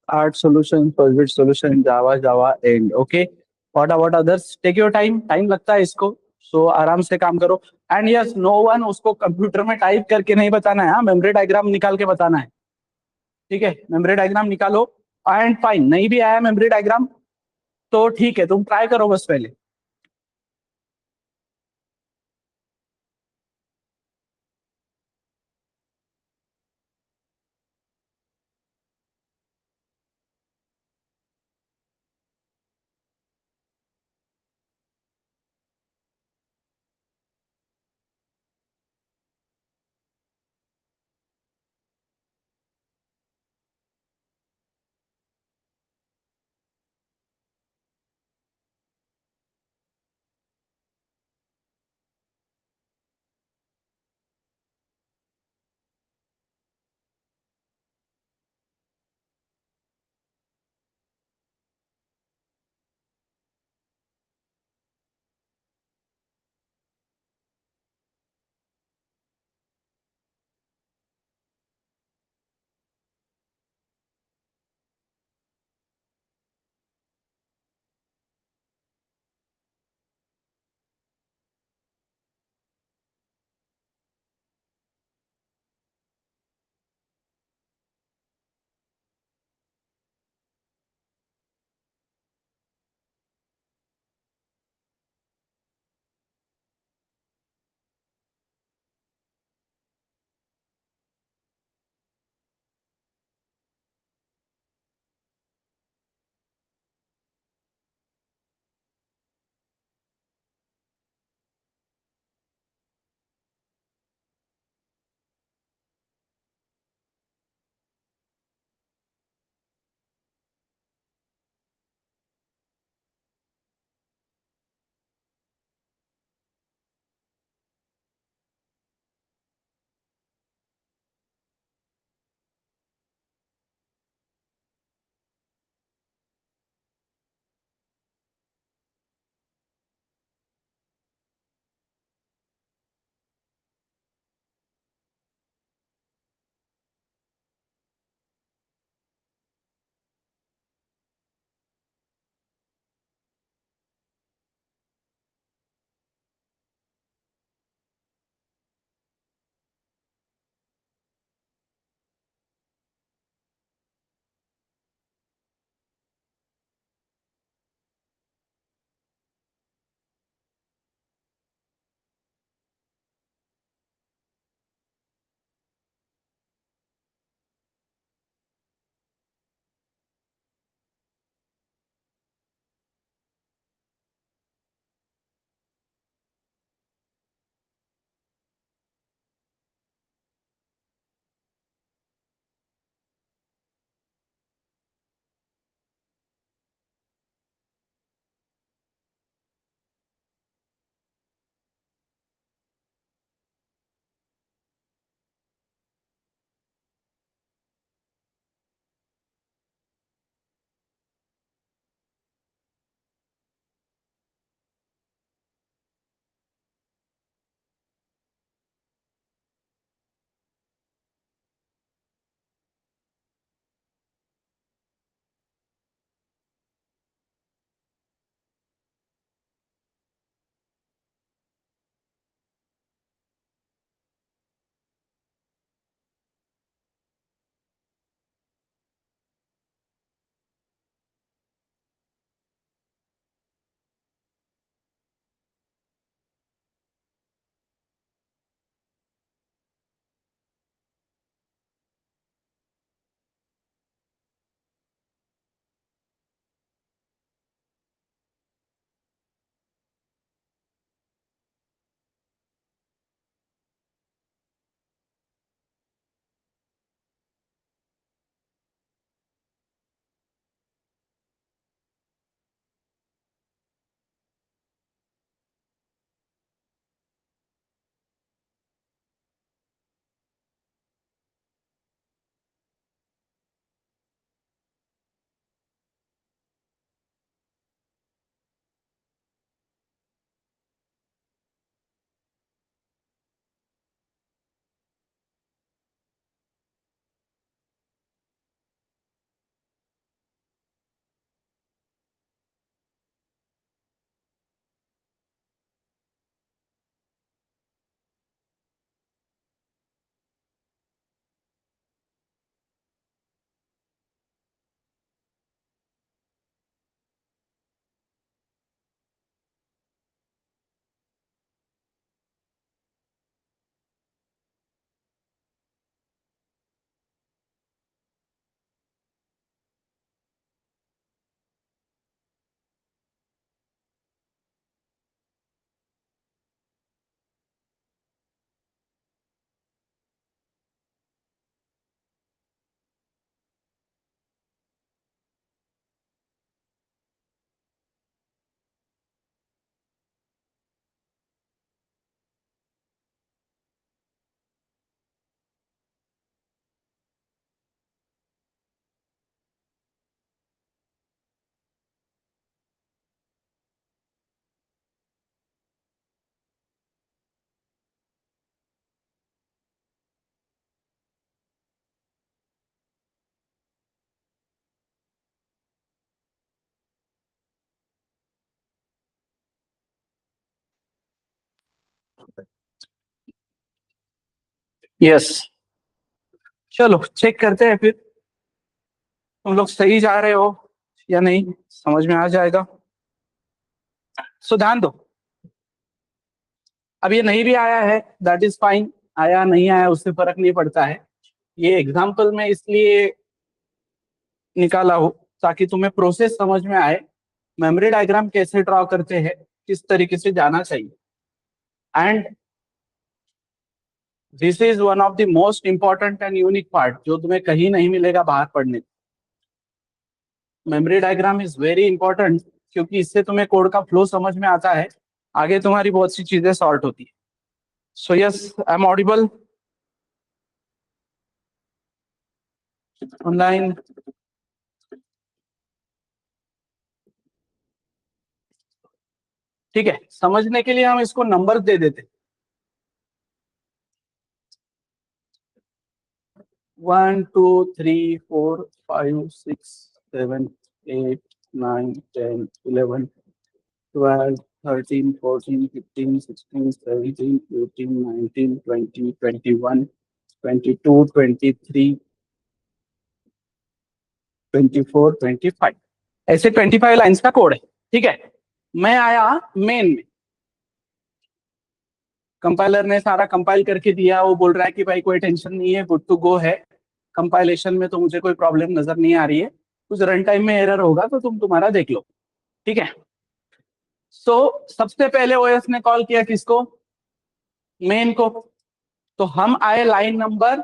Art solution, Solvit solution, Java, Java, and okay. What about others? Take your time. Time लगता है इसको. So आराम से काम करो. And yes, no one उसको कंप्यूटर में टाइप करके नहीं बताना है. हाँ, मेमोरी डायग्राम निकाल के बताना है. ठीक है, मेमोरी डायग्राम निकालो. एंड फाइन, नहीं भी आया मेमोरी डायग्राम तो ठीक है, तुम ट्राई करो बस पहले. यस, चलो चेक करते हैं फिर तुम लोग सही जा रहे हो या नहीं, समझ में आ जाएगा। सो ध्यान दो, अब ये नहीं भी आया है दैट इज फाइन, आया नहीं आया उससे फर्क नहीं पड़ता है। ये एग्जाम्पल में इसलिए निकाला हो ताकि तुम्हें प्रोसेस समझ में आए, मेमोरी डायग्राम कैसे ड्रॉ करते हैं, किस तरीके से जाना चाहिए। And this is one of the most important and unique part जो तुम्हें कहीं नहीं मिलेगा बाहर पढ़ने। Memory diagram is very important क्योंकि इससे तुम्हें कोड का फ्लो समझ में आता है, आगे तुम्हारी बहुत सी चीजें सॉर्ट होती है। So yes, I am audible online. ठीक है, समझने के लिए हम इसको नंबर दे देते, 1 2 3 4 5 6 7 8 9 10 11 12 13 14 15 16 17 18 19 20 21 22 23 24 25, ऐसे 25 लाइंस का कोड है। ठीक है, मैं आया मेन में, कंपाइलर ने सारा कंपाइल करके दिया, वो बोल रहा है कि भाई कोई टेंशन नहीं है, गुड टू गो है, कंपाइलेशन में तो मुझे कोई प्रॉब्लम नजर नहीं आ रही है, कुछ रन टाइम में एरर होगा तो तुम तुम्हारा देख लो। ठीक है, सो सबसे पहले ओएस ने कॉल किया किसको, मेन को। तो हम आए लाइन नंबर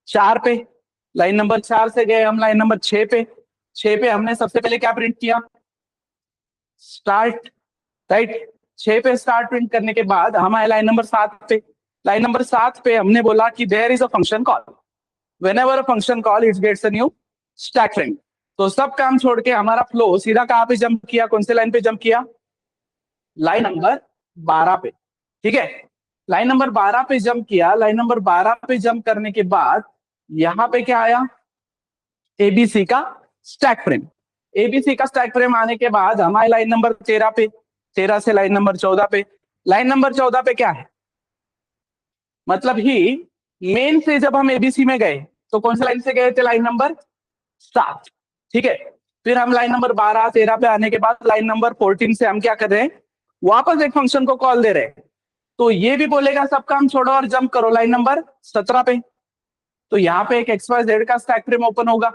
4 पे, लाइन नंबर 4 से गए हम लाइन नंबर 6 पे। 6 पे हमने सबसे पहले क्या प्रिंट किया, स्टार्ट, राइट। 6 पे स्टार्ट प्रिंट करने के बाद हम आए लाइन नंबर 7 पे। लाइन नंबर 7 पे हमने बोला कि there is a function call, whenever a function call it gets a new stack frame. तो सब काम छोड़ के हमारा फ्लो सीधा कहां पे जंप किया, कौन से लाइन पे जंप किया, लाइन नंबर 12 पे। ठीक है, लाइन नंबर 12 पे जंप किया। लाइन नंबर 12 पे जंप करने के बाद यहां पे क्या आया, एबीसी का स्टैक फ्रेम। एबीसी का स्टैक फ्रेम आने के बाद हमारे लाइन नंबर 13 पे, 13 से लाइन नंबर 14 पे। लाइन नंबर 14 पे क्या है, मतलब ही मेन से जब हम एबीसी में गए तो कौन सी लाइन से गए थे, लाइन नंबर 7। ठीक है, फिर हम लाइन नंबर 12 13 पे आने के बाद लाइन नंबर 14 से हम क्या कर रहे हैं, वापस एक फंक्शन को कॉल दे रहे हैं। तो ये भी बोलेगा सब काम छोड़ो और जंप करो लाइन नंबर 17 पे। तो यहाँ पे एक XYZ का स्टैक फ्रेम ओपन होगा,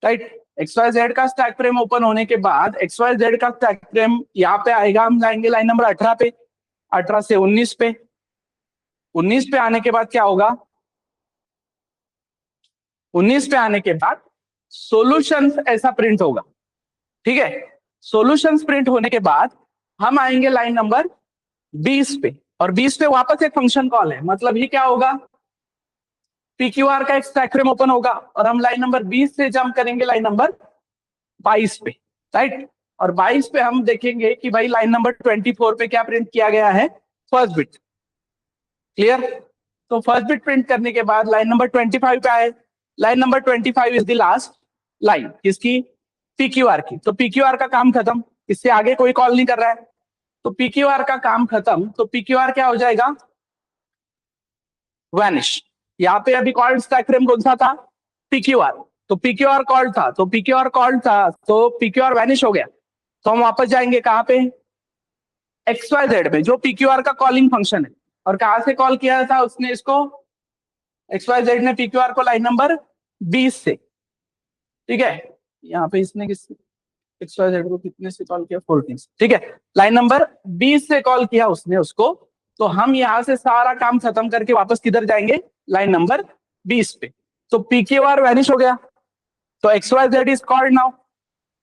राइट। XYZ का स्टैक फ्रेम ओपन होने के बाद XYZ का स्टैक फ्रेम यहाँ पे आएगा, हम जाएंगे लाइन नंबर 18 पे, 18 से 19 पे। 19 पे आने के बाद क्या होगा, 19 पे आने के बाद सॉल्यूशंस ऐसा प्रिंट होगा। ठीक है, सॉल्यूशंस प्रिंट होने के बाद हम आएंगे लाइन नंबर 20 पे, और 20 पे वापस एक फंक्शन कॉल है, मतलब ये क्या होगा, PQR का एक स्टैक फ्रेम ओपन होगा और हम लाइन नंबर 20 से जंप करेंगे लाइन नंबर 22 पे, राइट। और 22 पे हम देखेंगे कि भाई लाइन नंबर 24 पे क्या प्रिंट किया गया है, फर्स्ट बिट। क्लियर, तो फर्स्ट बिट प्रिंट करने के बाद लाइन नंबर 25 पे आए। Line number 25 is the last line किसकी, PQR की। तो PQR का काम खत्म, इससे आगे कोई कॉल नहीं कर रहा है, तो PQR का काम खत्म। तो PQR क्या हो जाएगा, वैनिश। यहाँ पे अभी कॉल्ड स्टैक फ्रेम कौन सा था, PQR। तो PQR कॉल्ड था, तो PQR कॉल्ड था, तो PQR वैनिश हो गया। तो हम वापस जाएंगे कहाँ पे, XYZ में जो PQR का कॉलिंग फंक्शन है। और कहाँ से कॉल किया था उसने इसको, XYZ ने PQR को लाइन नंबर 20 से। ठीक है, यहाँ पे इसने किस XYZ को कितने से कॉल किया, 14 से। ठीक है, लाइन नंबर 20 से कॉल किया उसने उसको। तो हम यहाँ से सारा काम खत्म करके वापस किधर जाएंगे, लाइन नंबर 20 पे। तो PQR वैनिश हो गया, तो XYZ is called now.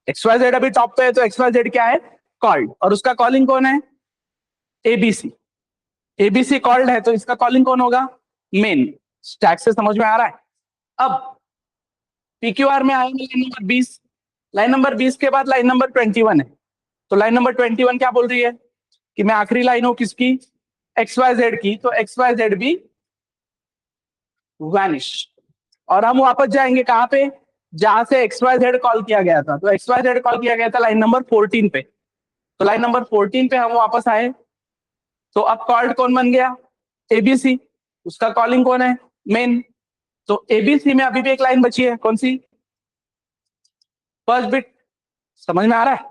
XYZ अभी टॉप पे है, तो XYZ क्या है, कॉल्ड। और उसका कॉलिंग कौन है, ABC। ABC कॉल्ड है तो इसका कॉलिंग कौन होगा, मेन। स्टैक से समझ में आ रहा है। अब PQR में आएंगे लाइन नंबर 20। लाइन नंबर 20 के बाद लाइन नंबर 21 है। तो लाइन नंबर 21 क्या बोल रही है कि मैं आखिरी लाइन हूं किसकी, XYZ की। तो XYZ भी वैनिश। और हम वापस जाएंगे कहां पे, जहां से XYZ कॉल किया गया था। तो XYZ कॉल किया गया था लाइन नंबर 14 पे। तो लाइन नंबर 14 पे हम वापस आए, तो अब कॉल्ड कौन बन गया? एबीसी। उसका कॉलिंग कौन है? मेन। तो एबीसी में अभी भी एक लाइन बची है, कौन सी? First bit. समझ में आ रहा है?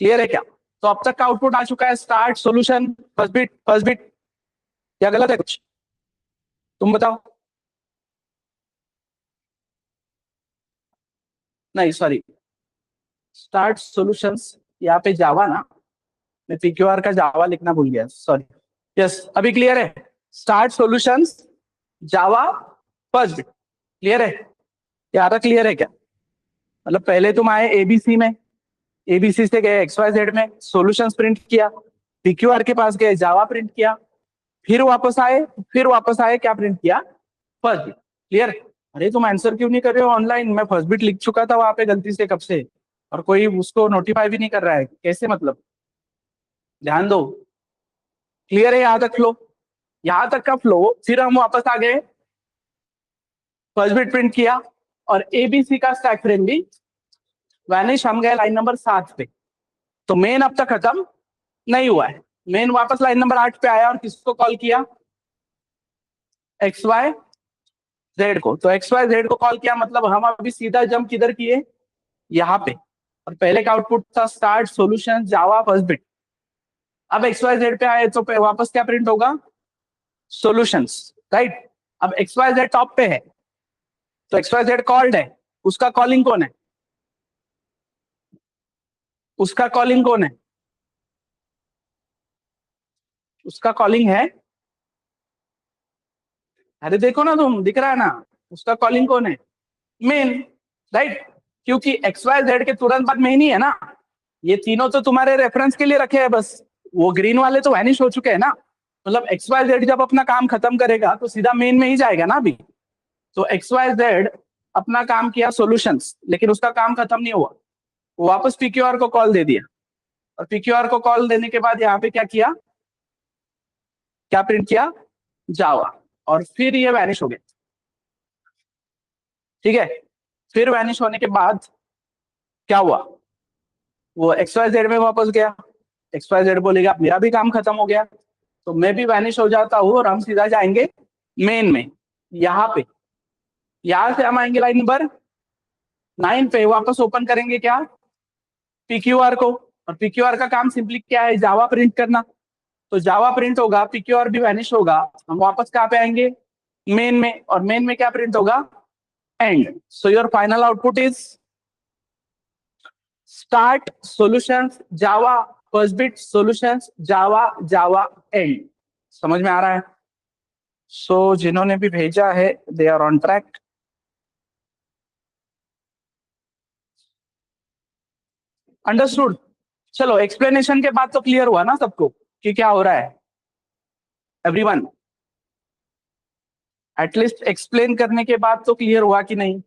क्लियर है क्या? तो अब तक का आउटपुट आ चुका है, start, solution, first bit, first bit. क्या गलत है कुछ? तुम बताओ। नहीं सॉरी, स्टार्ट सॉल्यूशंस, यहाँ पे जावा ना, मैं पीक्यूआर का जावा लिखना भूल गया, सॉरी। यस, अभी क्लियर है? स्टार्ट सॉल्यूशंस, जावा, फर्स्ट बिट। क्लियर है? यार क्लियर है क्या? मतलब पहले तुम आए एबीसी में, एबीसी से गए एक्स वाई जेड में, सॉल्यूशंस प्रिंट किया, पीक्यूआर के पास गए, जावा प्रिंट किया, फिर वापस आए, क्या प्रिंट किया? First bit. क्लियर? अरे तुम आंसर क्यों नहीं कर रहे हो ऑनलाइन? मैं फर्स्ट बिट लिख चुका था वहां पे गलती से कब से, और कोई उसको नोटिफाई भी नहीं कर रहा है, कैसे मतलब? ध्यान दो। क्लियर है यहाँ तक फ्लो? यहाँ तक का फ्लो, फिर हम वापस आ गए, फर्स्ट बिट प्रिंट किया, और एबीसी का स्टैक फ्रेम भी वैनिश, हम गए लाइन नंबर 7 पे। तो मेन अब तक खत्म नहीं हुआ है। मेन वापस लाइन नंबर 8 पे आया और किसको कॉल किया? एक्स वाई जेड को। तो एक्स वाई जेड को कॉल किया, मतलब हम अभी सीधा जंप किधर किए? यहाँ पे। और पहले का आउटपुट था स्टार्ट, सॉल्यूशन, जावा, फर्स्ट बिट। अब एक्स वाई जेड पे आए तो वापस क्या प्रिंट होगा? Solutions, right? अब एक्स वाई जेड टॉप पे है, तो एक्स वाई जेड कॉल्ड है, उसका कॉलिंग कौन है? उसका कॉलिंग कौन है? उसका कॉलिंग है, अरे देखो ना तुम, दिख रहा है ना? उसका कॉलिंग कौन है? Main, right? क्योंकि एक्स वाई जेड के तुरंत बाद मेन ही है ना। ये तीनों तो तुम्हारे रेफरेंस के लिए रखे हैं बस, वो ग्रीन वाले तो वैनिश हो चुके हैं ना। मतलब एक्स वाई जेड जब अपना काम खत्म करेगा तो सीधा मेन में ही जाएगा ना अभी। तो एक्स वाई जेड अपना काम किया सॉल्यूशंस, लेकिन उसका काम खत्म नहीं हुआ, वो वापस पीक्यूआर को कॉल दे दिया, और पीक्यूआर को कॉल देने के बाद यहाँ पे क्या किया? क्या प्रिंट किया? जावा। और फिर ये वैनिश हो गया। ठीक है? फिर वैनिश होने के बाद क्या हुआ? वो एक्स वाई जेड में वापस गया। एक्स वाई जेड बोलेगा मेरा भी काम खत्म हो गया, तो मैं भी वैनिश हो जाता हूँ, और हम सीधा जाएंगे मेन में, यहाँ पे। यहां से हम आएंगे लाइन नंबर 9 पे, वापस ओपन करेंगे क्या? पीक्यूआर को। और पीक्यूआर का काम सिंपली क्या है? जावा प्रिंट करना। तो जावा प्रिंट होगा, पीक्यूआर भी वैनिश होगा, हम वापस कहाँ पे आएंगे? मेन में। और मेन में क्या प्रिंट होगा? And. So your final output is start, solutions, Java, first bit, solutions, Java, Java, and. समझ में आ रहा है? सो जिन्होंने भी भेजा है they are on track. Understood? चलो, एक्सप्लेनेशन के बाद तो क्लियर हुआ ना सबको कि क्या हो रहा है? एवरीवन, एटलीस्ट एक्सप्लेन करने के बाद तो क्लियर हुआ कि नहीं?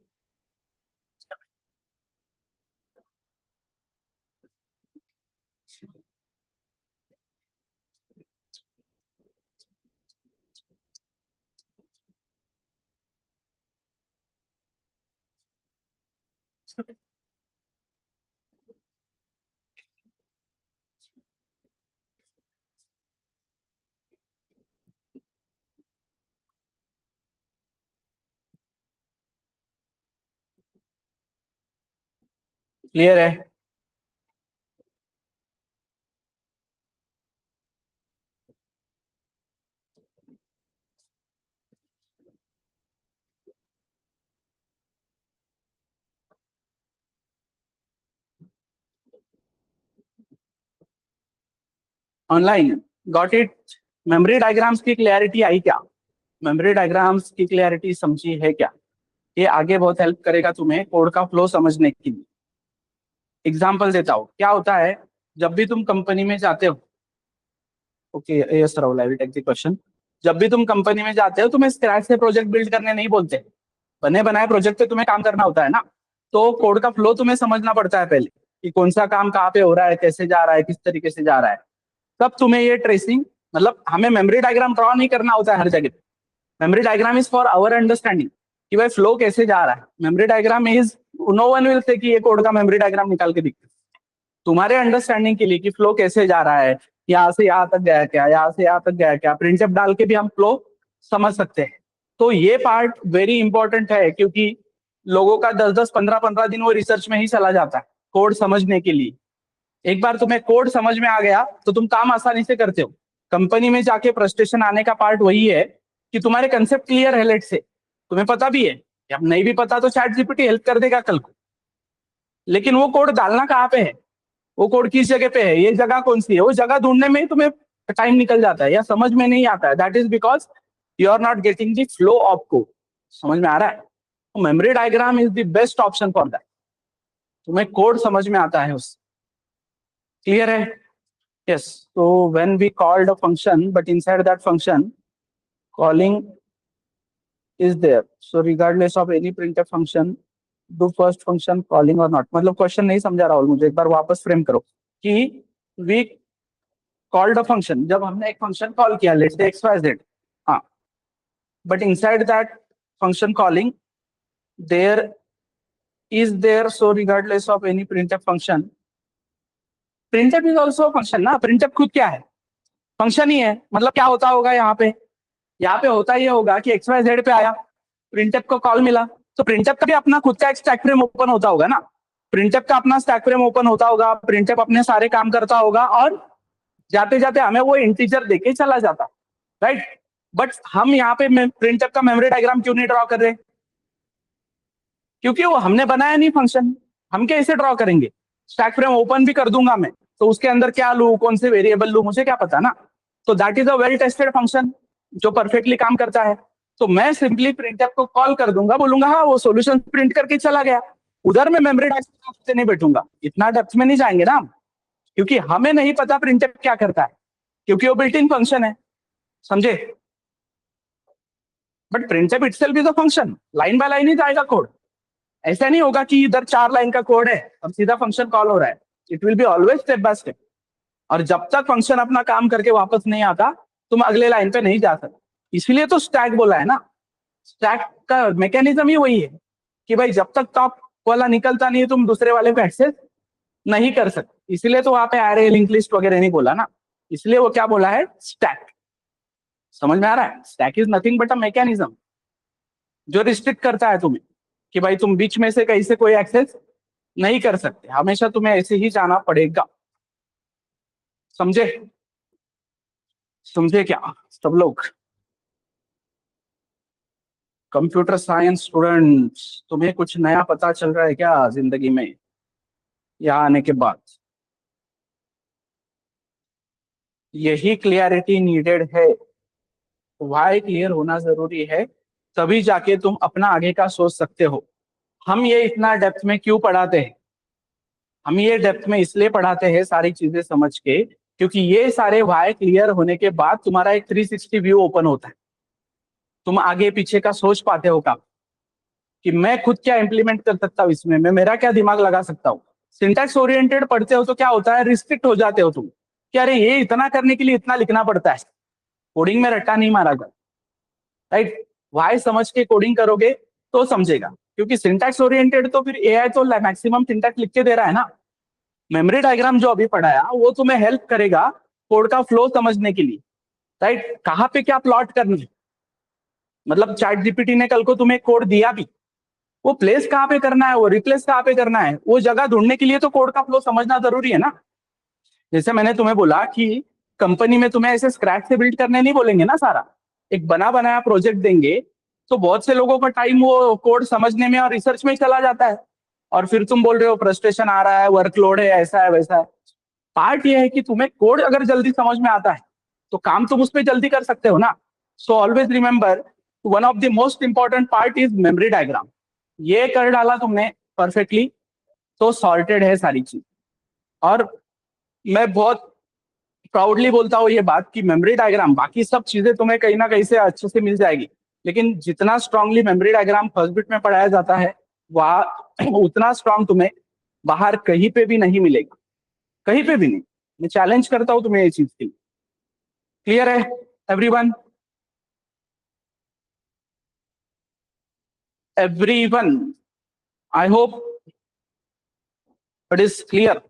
क्लियर है? Online got it? Memory diagrams की क्लैरिटी आई क्या? मेमोरी डायग्राम्स की क्लैरिटी समझी है क्या? ये आगे बहुत हेल्प करेगा तुम्हें कोड का फ्लो समझने के लिए। एग्जाम्पल देता हूँ, क्या होता है जब भी तुम कंपनी में जाते हो। Okay yes Rahul, I will take the question. जब भी तुम कंपनी में जाते हो, तुम्हें स्क्रैच से प्रोजेक्ट बिल्ड करने नहीं बोलते, बने बनाए प्रोजेक्ट पे तुम्हें काम करना होता है ना। तो कोड का फ्लो तुम्हें समझना पड़ता है पहले, कि कौन सा काम कहाँ पे हो रहा है, कैसे जा रहा है, किस तरीके से जा रहा है। तब तुम्हें ये ट्रेसिंग, मतलब हमें मेमोरी डायग्राम ड्रॉ नहीं करना होता है हर जगह। Memory diagram is for our understanding, कि भाई फ्लो कैसे जा रहा है। Memory diagram is, no one will say कि ये कोड का मेमोरी डायग्राम निकाल के दिखते, तुम्हारे अंडरस्टैंडिंग के लिए कि फ्लो कैसे जा रहा है, यहाँ से यहाँ तक गया क्या, यहाँ से यहाँ तक गया क्या, प्रिंटफ डाल के भी हम फ्लो समझ सकते हैं। तो ये पार्ट वेरी इंपॉर्टेंट है, क्योंकि लोगों का 10-10 15-15 दिन वो रिसर्च में ही चला जाता है कोड समझने के लिए। एक बार तुम्हें कोड समझ में आ गया तो तुम काम आसानी से करते हो। कंपनी में जाके फ्रस्ट्रेशन आने का पार्ट वही है कि तुम्हारे कंसेप्ट क्लियर है, लेट से तुम्हें पता भी है, अब नहीं भी पता तो चैट जीपीटी हेल्प कर देगा कल को, लेकिन वो कोड डालना कहाँ पे है, वो कोड किस जगह पे है, ये जगह कौन सी है, वो जगह ढूंढने में ही तुम्हें टाइम निकल जाता है या समझ में नहीं आता है। That is because you are not getting the flow of code. समझ में आ रहा है? Memory diagram is the best option for that. तुम्हें कोड समझ में आता है उससे। क्लियर है? यस। तो when we called a function but inside that function calling is there, so regardless of any printf function do first function calling or not। मतलब question नहीं समझा राहुल, मुझे एक बार वापस फ्रेम करो कि वी कॉल्ड अ फंक्शन, जब हमने एक फंक्शन कॉल किया लेट्स से xyz, हाँ, but inside that function calling there is there, so regardless of any printf function, printf is also a function ना। printf खुद क्या है, फंक्शन ही है। मतलब क्या होता होगा यहाँ पे होता ये होगा कि xyz पे आया, प्रिंटफ को कॉल मिला, तो प्रिंटफ का भी अपना खुद का एक स्टैक फ्रेम ओपन होता होगा ना। प्रिंटफ का अपना स्टैक फ्रेम ओपन होता होगा, प्रिंटफ अपने सारे काम करता होगा और जाते जाते हमें वो इंटीजर देके चला जाता, राइट। बट हम यहाँ पे प्रिंटफ का मेमोरी डायग्राम क्यों नहीं ड्रॉ कर रहे? क्योंकि वो हमने बनाया नहीं फंक्शन, हम कैसे ड्रॉ करेंगे? स्टैक फ्रेम ओपन भी कर दूंगा मैं तो उसके अंदर क्या लू, कौन से वेरिएबल लू, मुझे क्या पता ना। तो that is a well tested function जो परफेक्टली काम करता है। तो मैं सिंपली प्रिंटफ को कॉल कर दूंगा, बोलूंगा हाँ वो सॉल्यूशन प्रिंट करके चला गया। उधर मैं मेमोरी डायग्राम से नहीं बैठूंगा, इतना डेप्थ में नहीं जाएंगे ना हम, क्योंकि हमें नहीं पता प्रिंटफ क्या करता है, क्योंकि वो बिल्ट इन फंक्शन है। समझे? But printf itself is a function, line by line ही जाएगा कोड। ऐसा नहीं होगा कि इधर 4 लाइन का कोड है अब सीधा फंक्शन कॉल हो रहा है। It will be always step by step. और जब तक फंक्शन अपना काम करके वापस नहीं आता तुम अगले लाइन पे नहीं जा सकते। इसलिए तो स्टैक बोला है ना। स्टैक का मैकेनिज्म ही वही है कि भाई जब तक टॉप वाला निकलता नहीं तुम दूसरे वाले को एक्सेस नहीं कर सकते। इसलिए तो वहां पे एरे, लिंक लिस्ट वगैरह नहीं बोला ना, इसलिए वो क्या बोला है, स्टैक। समझ में आ रहा है? Stack is nothing but a mechanism जो रिस्ट्रिक्ट करता है तुम्हें कि भाई तुम बीच में से कहीं से कोई एक्सेस नहीं कर सकते, हमेशा तुम्हें ऐसे ही जाना पड़ेगा। समझे? समझे क्या सब लोग? कंप्यूटर साइंस स्टूडेंट्स, तुम्हें कुछ नया पता चल रहा है क्या जिंदगी में यहाँ आने के बाद? यही क्लियरिटी नीडेड है। वाई क्लियर होना जरूरी है, तभी जाके तुम अपना आगे का सोच सकते हो। हम ये इतना डेप्थ में क्यों पढ़ाते हैं? हम ये डेप्थ में इसलिए पढ़ाते हैं सारी चीजें समझ के, क्योंकि ये सारे वाई क्लियर होने के बाद तुम्हारा एक 360 व्यू ओपन होता है। तुम आगे पीछे का सोच पाते हो काम कि मैं खुद क्या इंप्लीमेंट कर सकता हूँ इसमें, मैं मेरा क्या दिमाग लगा सकता हूँ। सिंटैक्स ओरिएंटेड पढ़ते हो तो क्या होता है, रिस्ट्रिक्ट हो जाते हो तुम कि अरे ये इतना करने के लिए इतना लिखना पड़ता है, कोडिंग में रट्टा नहीं मारा जाता, राइट। वाई समझ के कोडिंग करोगे तो समझेगा, क्योंकि सिंटैक्स ओरिएंटेड तो फिर एआई तो मैक्सिमम सिंटैक्स लिख के दे रहा है ना। मेमोरी डायग्राम जो अभी पढ़ाया वो तुम्हें हेल्प करेगा कोड का फ्लो समझने के लिए, राइट। कहाँ पे क्या प्लॉट करना है, मतलब चैट जीपीटी ने कल को तुम्हें कोड दिया भी, वो प्लेस कहाँ पे करना है, वो रिप्लेस कहाँ पे करना है, वो जगह ढूंढने के लिए तो कोड का फ्लो समझना जरूरी है ना। जैसे मैंने तुम्हें बोला कि कंपनी में तुम्हें ऐसे स्क्रैच से बिल्ड करने नहीं बोलेंगे ना, सारा एक बना बनाया प्रोजेक्ट देंगे, तो बहुत से लोगों का टाइम वो कोड समझने में और रिसर्च में चला जाता है। और फिर तुम बोल रहे हो फ्रस्ट्रेशन आ रहा है, वर्कलोड है, ऐसा है वैसा है। पार्ट ये है कि तुम्हें कोड अगर जल्दी समझ में आता है तो काम तुम उस पर जल्दी कर सकते हो ना। So always remember, one of the most important part is memory diagram. ये कर डाला तुमने परफेक्टली तो सॉर्टेड है सारी चीज। और मैं बहुत प्राउडली बोलता हूँ ये बात कि मेमोरी डायग्राम, बाकी सब चीजें तुम्हें कहीं ना कहीं से अच्छे से मिल जाएगी, लेकिन जितना strongly memory diagram first bit में पढ़ाया जाता है वह उतना स्ट्रांग तुम्हें बाहर कहीं पे भी नहीं मिलेगा, कहीं पे भी नहीं। मैं चैलेंज करता हूँ तुम्हें ये चीज के लिए। क्लियर है everyone? Everyone, I hope it is clear.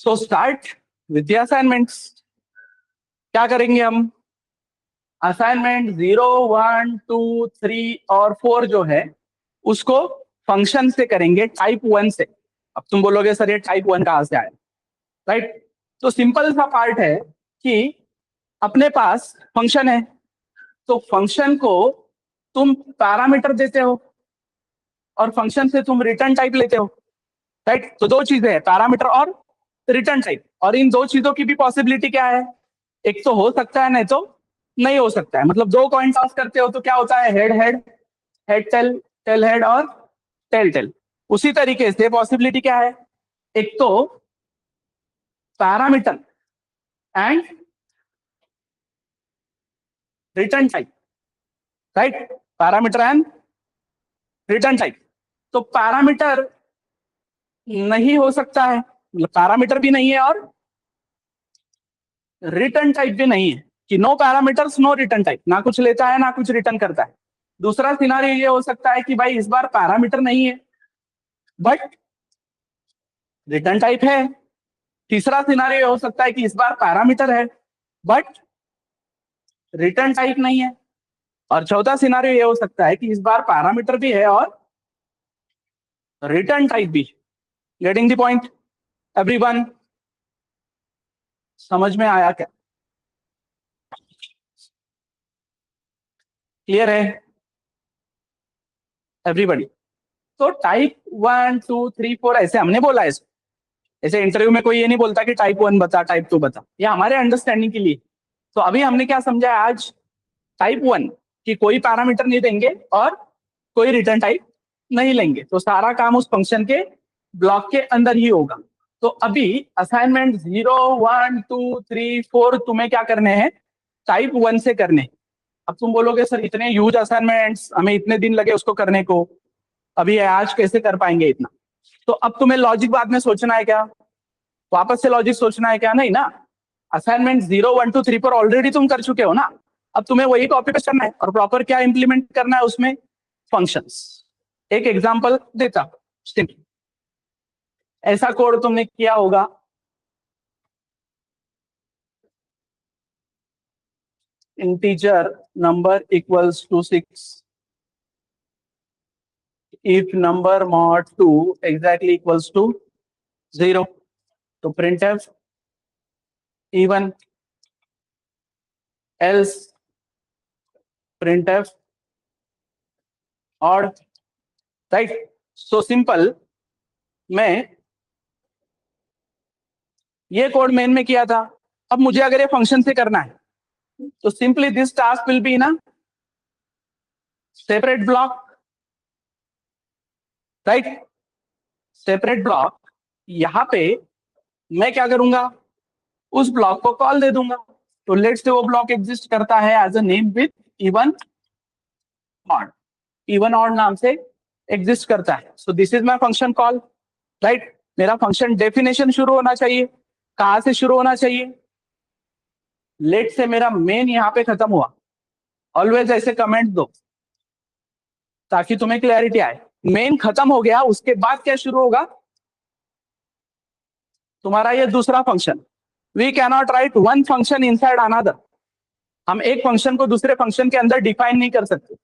So start with the assignments. क्या करेंगे हम? असाइनमेंट 0, 1, 2, 3 और 4 जो है उसको फंक्शन से करेंगे, टाइप 1 से। अब तुम बोलोगे सर ये टाइप 1 कहाँ से आया, राइट? तो सिंपल सा पार्ट है कि अपने पास फंक्शन है, तो फंक्शन को तुम पैरामीटर देते हो और फंक्शन से तुम रिटर्न टाइप लेते हो, राइट? तो दो चीजें हैं, पैरामीटर और रिटर्न टाइप। और इन दो चीजों की भी पॉसिबिलिटी क्या है? एक तो हो सकता है, नहीं तो नहीं हो सकता है। मतलब दो कॉइन टॉस करते हो तो क्या होता है? Head head, head tail, tail head और टेल टेल। उसी तरीके से पॉसिबिलिटी क्या है? एक तो parameter and return type, right? Parameter and return type. तो पैरामीटर नहीं हो सकता है, मतलब पैरामीटर भी नहीं है और रिटर्न टाइप भी नहीं है, कि no parameters no return type, ना कुछ लेता है ना कुछ रिटर्न करता है। दूसरा सिनारियो ये हो सकता है कि भाई इस बार पैरामीटर नहीं है बट रिटर्न टाइप है। तीसरा सिनारियो हो सकता है कि इस बार पैरामीटर है बट रिटर्न टाइप नहीं है। और चौथा सिनारियो ये हो सकता है कि इस बार पैरामीटर भी है और रिटर्न टाइप भी। Getting the point everyone? समझ में आया क्या? क्लियर है एवरीबॉडी? तो टाइप 1, 2, 3, 4 ऐसे हमने बोला है इसको। ऐसे इंटरव्यू में कोई ये नहीं बोलता कि टाइप 1 बता, टाइप 2 बता, ये हमारे अंडरस्टैंडिंग के लिए। तो अभी हमने क्या समझा है आज? टाइप 1 कि कोई पैरामीटर नहीं देंगे और कोई रिटर्न टाइप नहीं लेंगे, तो सारा काम उस फंक्शन के ब्लॉक के अंदर ही होगा। तो अभी असाइनमेंट 0, 1, 2, 3, 4 तुम्हें क्या करने हैं? टाइप 1 से करने हैं। अब तुम बोलोगे सर इतने ह्यूज असाइनमेंट्स, हमें इतने दिन लगे उसको करने को, अभी आज कैसे कर पाएंगे इतना? तो अब तुम्हें लॉजिक बाद में सोचना है क्या? वापस से लॉजिक सोचना है क्या? नहीं ना। असाइनमेंट 0, 1, 2, 3 पर ऑलरेडी तुम कर चुके हो ना। अब तुम्हें वही कॉपी पेस्ट करना है और प्रॉपर क्या इंप्लीमेंट करना है उसमें? फंक्शंस। एक एग्जांपल देता हूं, सिंपल ऐसा कोड तुमने किया होगा, integer number equals to 6 if number mod 2 exactly equals to 0, तो printf even else printf odd, right? So simple मैं ये कोड मेन में किया था। अब मुझे अगर ये फंक्शन से करना है तो simply this task will be ना separate block, right? Separate block. यहां पे मैं क्या करूंगा? उस ब्लॉक को कॉल दे दूंगा। तो लेट्स से वो ब्लॉक एग्जिस्ट करता है as a name with even odd, even odd नाम से एग्जिस्ट करता है। So this is my function call, right? मेरा फंक्शन डेफिनेशन शुरू होना चाहिए। कहां से शुरू होना चाहिए? लेट से मेरा मेन यहां पे खत्म हुआ। ऑलवेज ऐसे कमेंट दो ताकि तुम्हें क्लैरिटी आए। मेन खत्म हो गया, उसके बाद क्या शुरू होगा? तुम्हारा ये दूसरा function. We cannot write one function inside another. हम एक फंक्शन को दूसरे फंक्शन के अंदर डिफाइन नहीं कर सकते।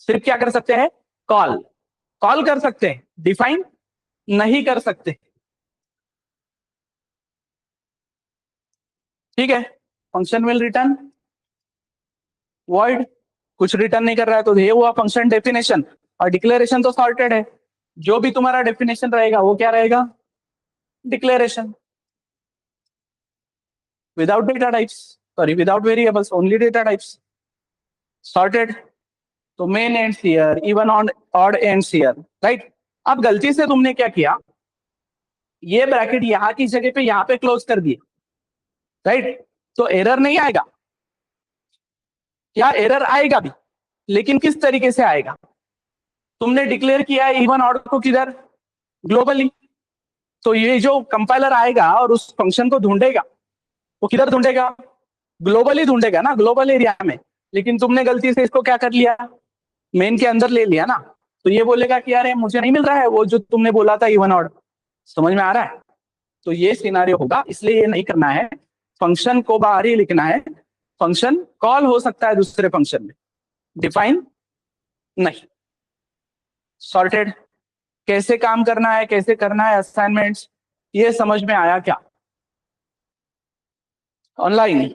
सिर्फ क्या कर सकते हैं? कॉल। कॉल कर सकते हैं, डिफाइन नहीं कर सकते। ठीक है? Function will return void. कुछ रिटर्न नहीं कर रहा है तो ये हुआ फंक्शन डेफिनेशन। और डिक्लेरेशन तो सॉर्टेड है, जो भी तुम्हारा डेफिनेशन रहेगा वो क्या रहेगा? Declaration without data types, sorry without variables, only data types. Sorted. तो main ends here, even on odd ends here, right? अब गलती से तुमने क्या किया? ये ब्रैकेट यहां की जगह पे यहां पे क्लोज कर दिए, राइट? तो एरर नहीं आएगा क्या? एरर आएगा भी, लेकिन किस तरीके से आएगा? तुमने डिक्लेयर किया है इवन ऑड को किधर? ग्लोबली। तो ये जो कंपाइलर आएगा और उस फंक्शन को ढूंढेगा, वो किधर ढूंढेगा? ग्लोबली ढूंढेगा ना, ग्लोबल एरिया में। लेकिन तुमने गलती से इसको क्या कर लिया? मेन के अंदर ले लिया ना। तो ये बोलेगा कि यार मुझे नहीं मिल रहा है वो जो तुमने बोला था इवन ऑड। समझ में आ रहा है? तो ये सिनारियो होगा, इसलिए ये नहीं करना है। फंक्शन को बाहर ही लिखना है, फंक्शन कॉल हो सकता है दूसरे फंक्शन में, डिफाइन नहीं। सॉर्टेड। कैसे काम करना है, कैसे करना है असाइनमेंट्स, ये समझ में आया क्या? ऑनलाइन।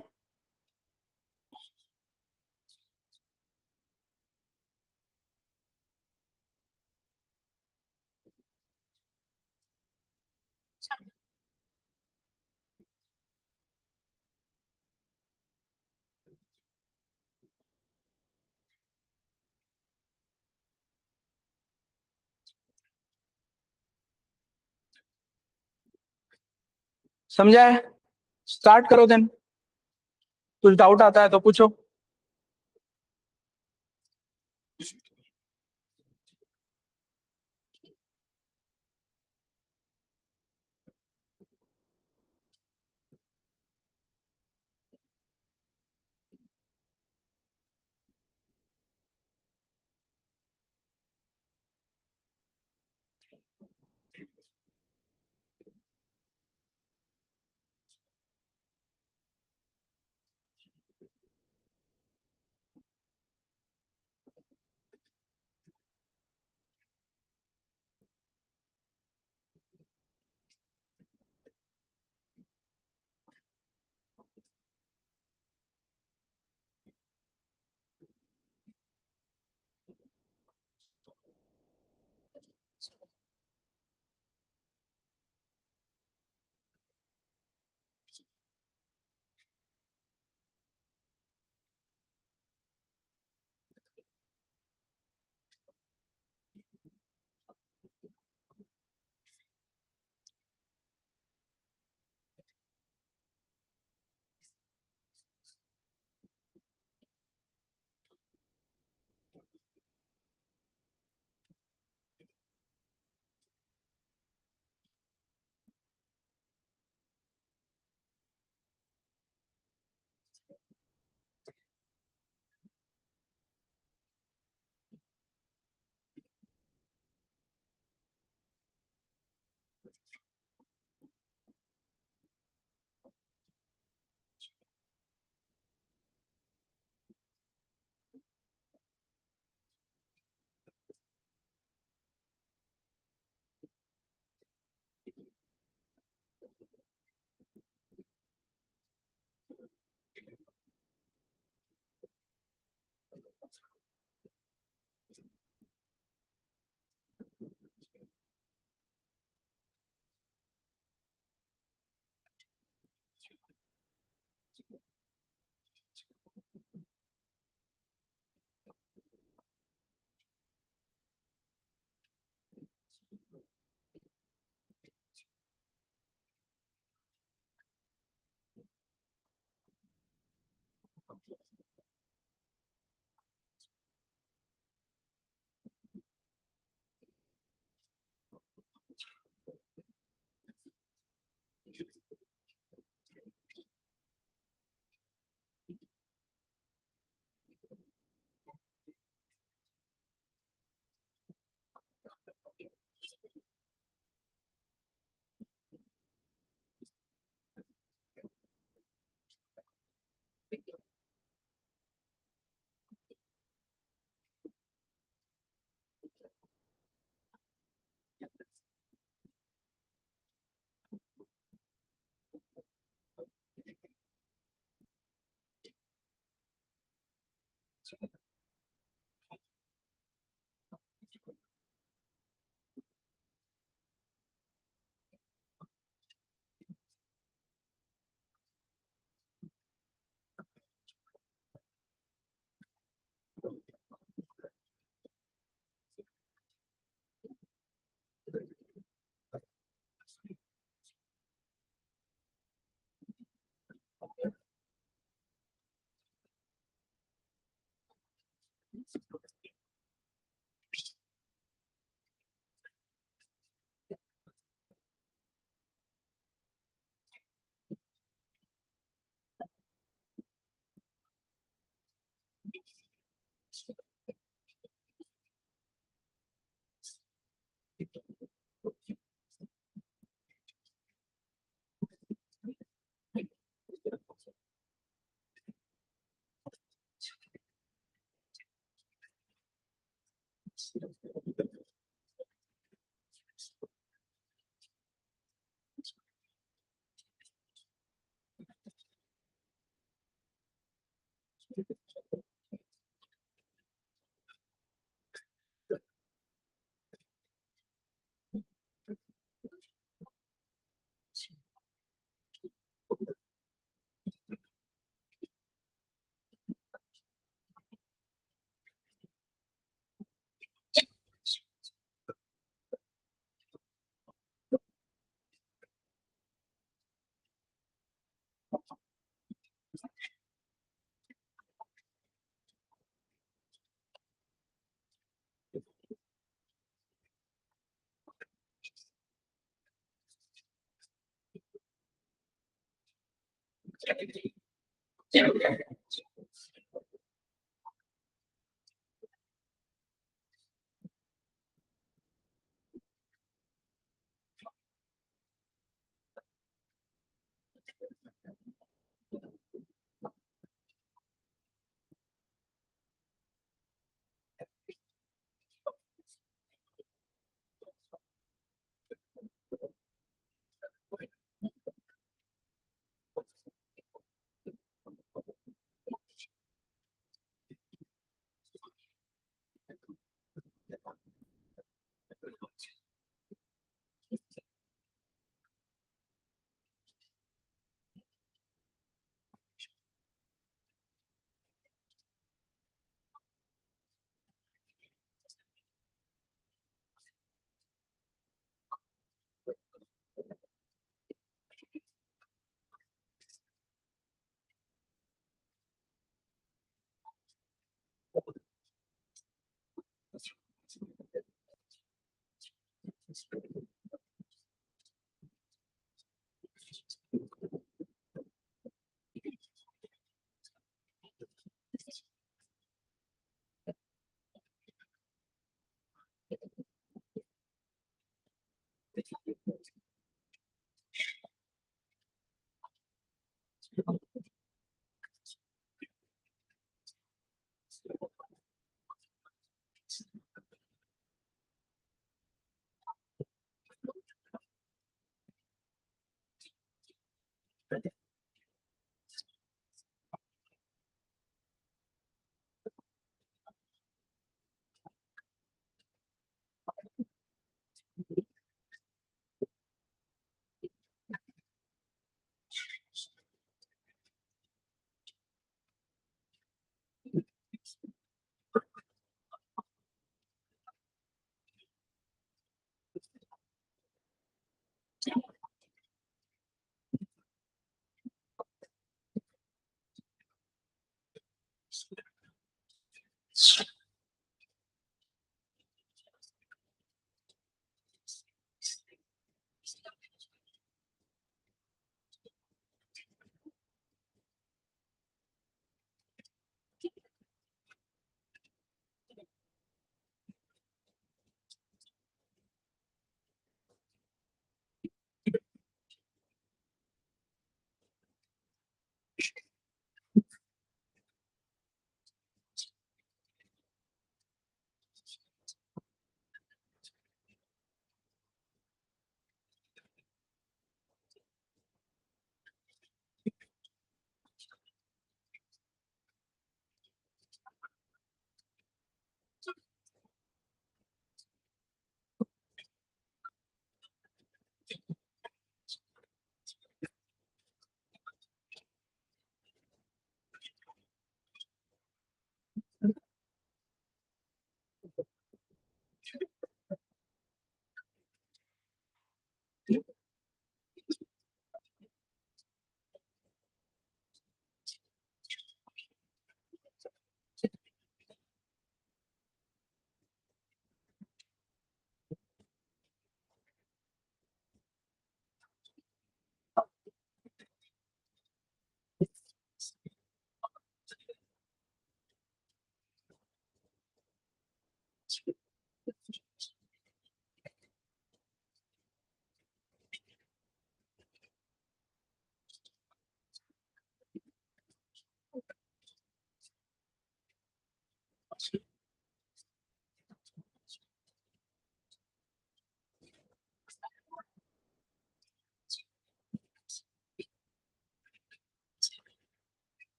समझा है? स्टार्ट करो देन। कुछ डाउट आता है तो पूछो।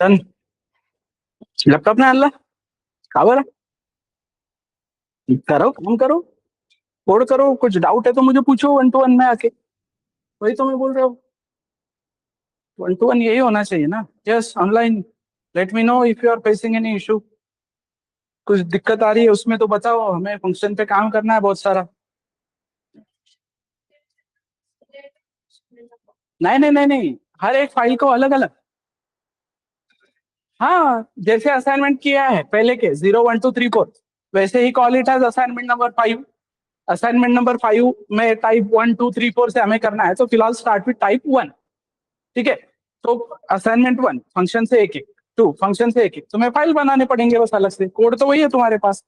डन. लैपटॉप नाही आणला का बरं? करो, काम करो, कोड करो. कुछ डाउट है तो मुझे पूछो 1 to 1 में आके. वही तो मैं बोल रहा हूँ. 1 to 1 यही होना चाहिए ना. Yes, online. Let me know if you are facing any issue. कुछ दिक्कत आ रही है उसमें तो बताओ. हमें फंक्शन पे काम करना है बहुत सारा. नहीं नहीं नहीं नहीं, हर एक फाइल को अलग अलग. हाँ, जैसे असाइनमेंट किया है पहले के 0 1 2 3 4, वैसे ही call it as assignment number 5. Assignment number 5 में टाइप 1 2 3 4 से हमें करना है, तो फिलहाल स्टार्ट विथ टाइप 1. ठीक है. तो असाइनमेंट 1 फंक्शन से एक एक, 2 फंक्शन से एक एक, तुम्हें फाइल बनाने पड़ेंगे बस अलग से. कोड तो वही है तुम्हारे पास.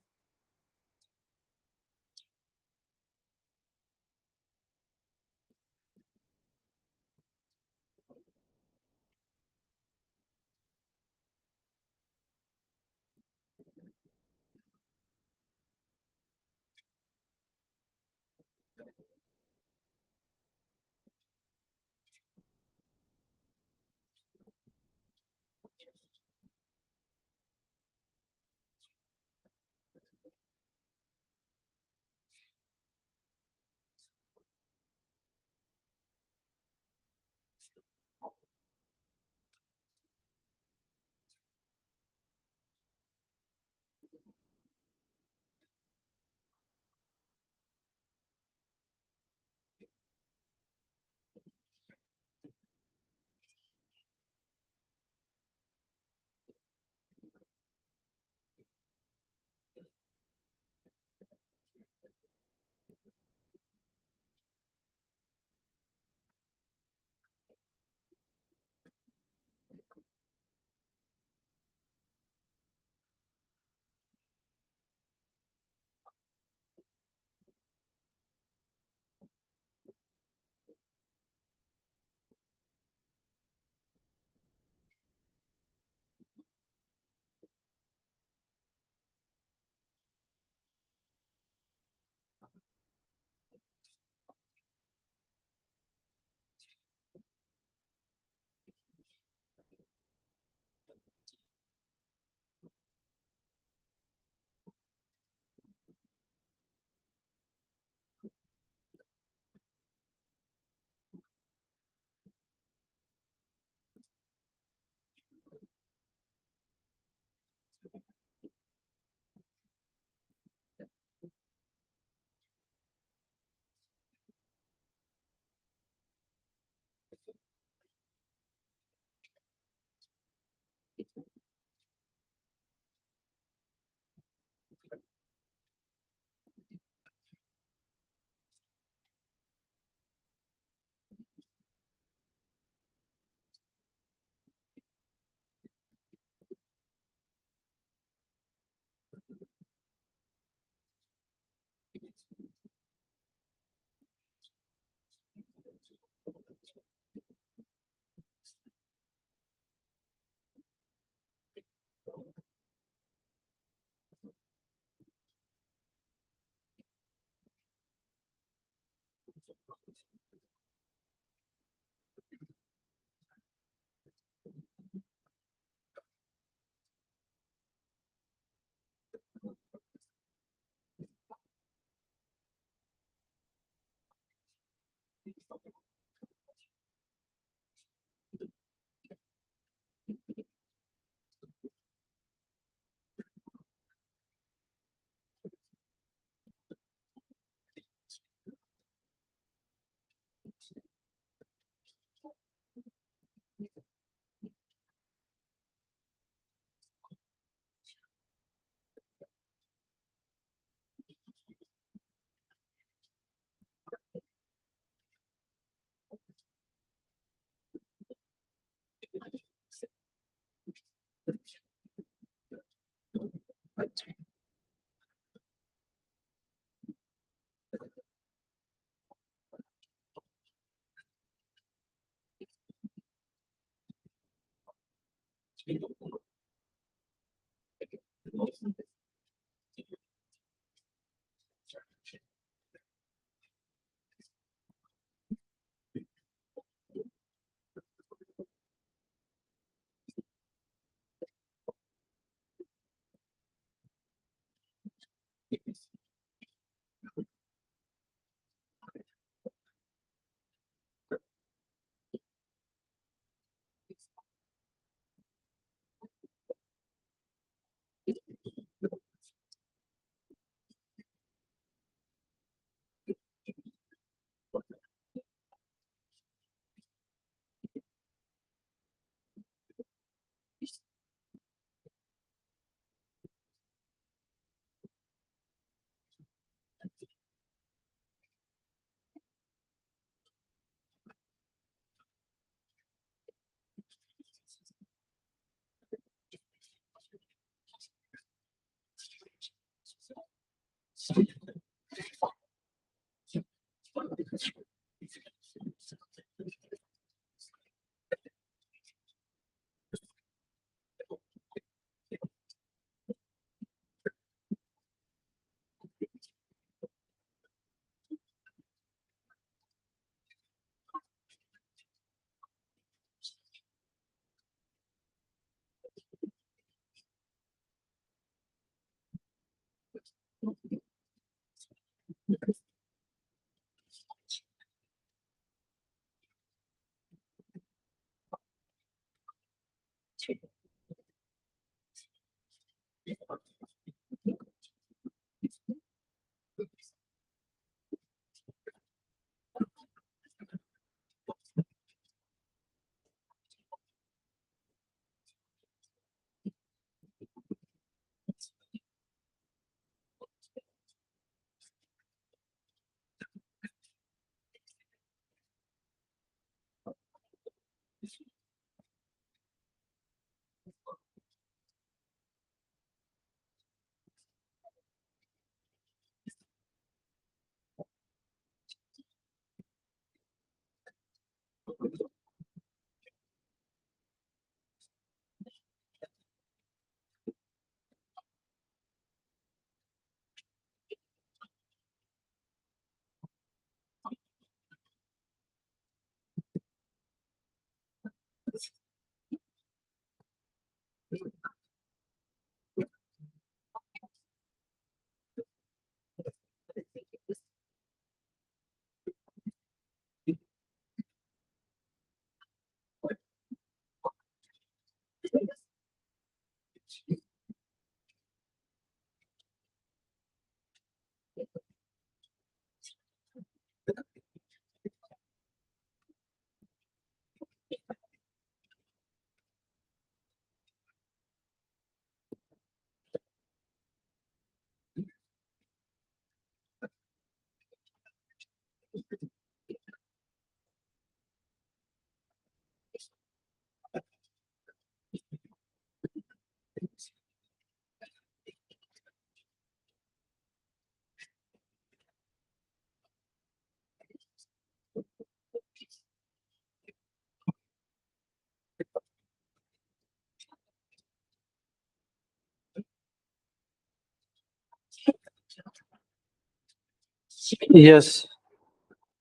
Yes.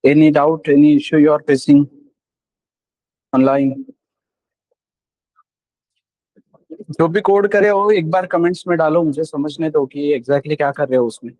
Any doubt, any issue you are facing online? जो भी कोड करे हो एक बार कमेंट्स में डालो, मुझे समझने दो कि एग्जैक्टली क्या कर रहे हो उसमें.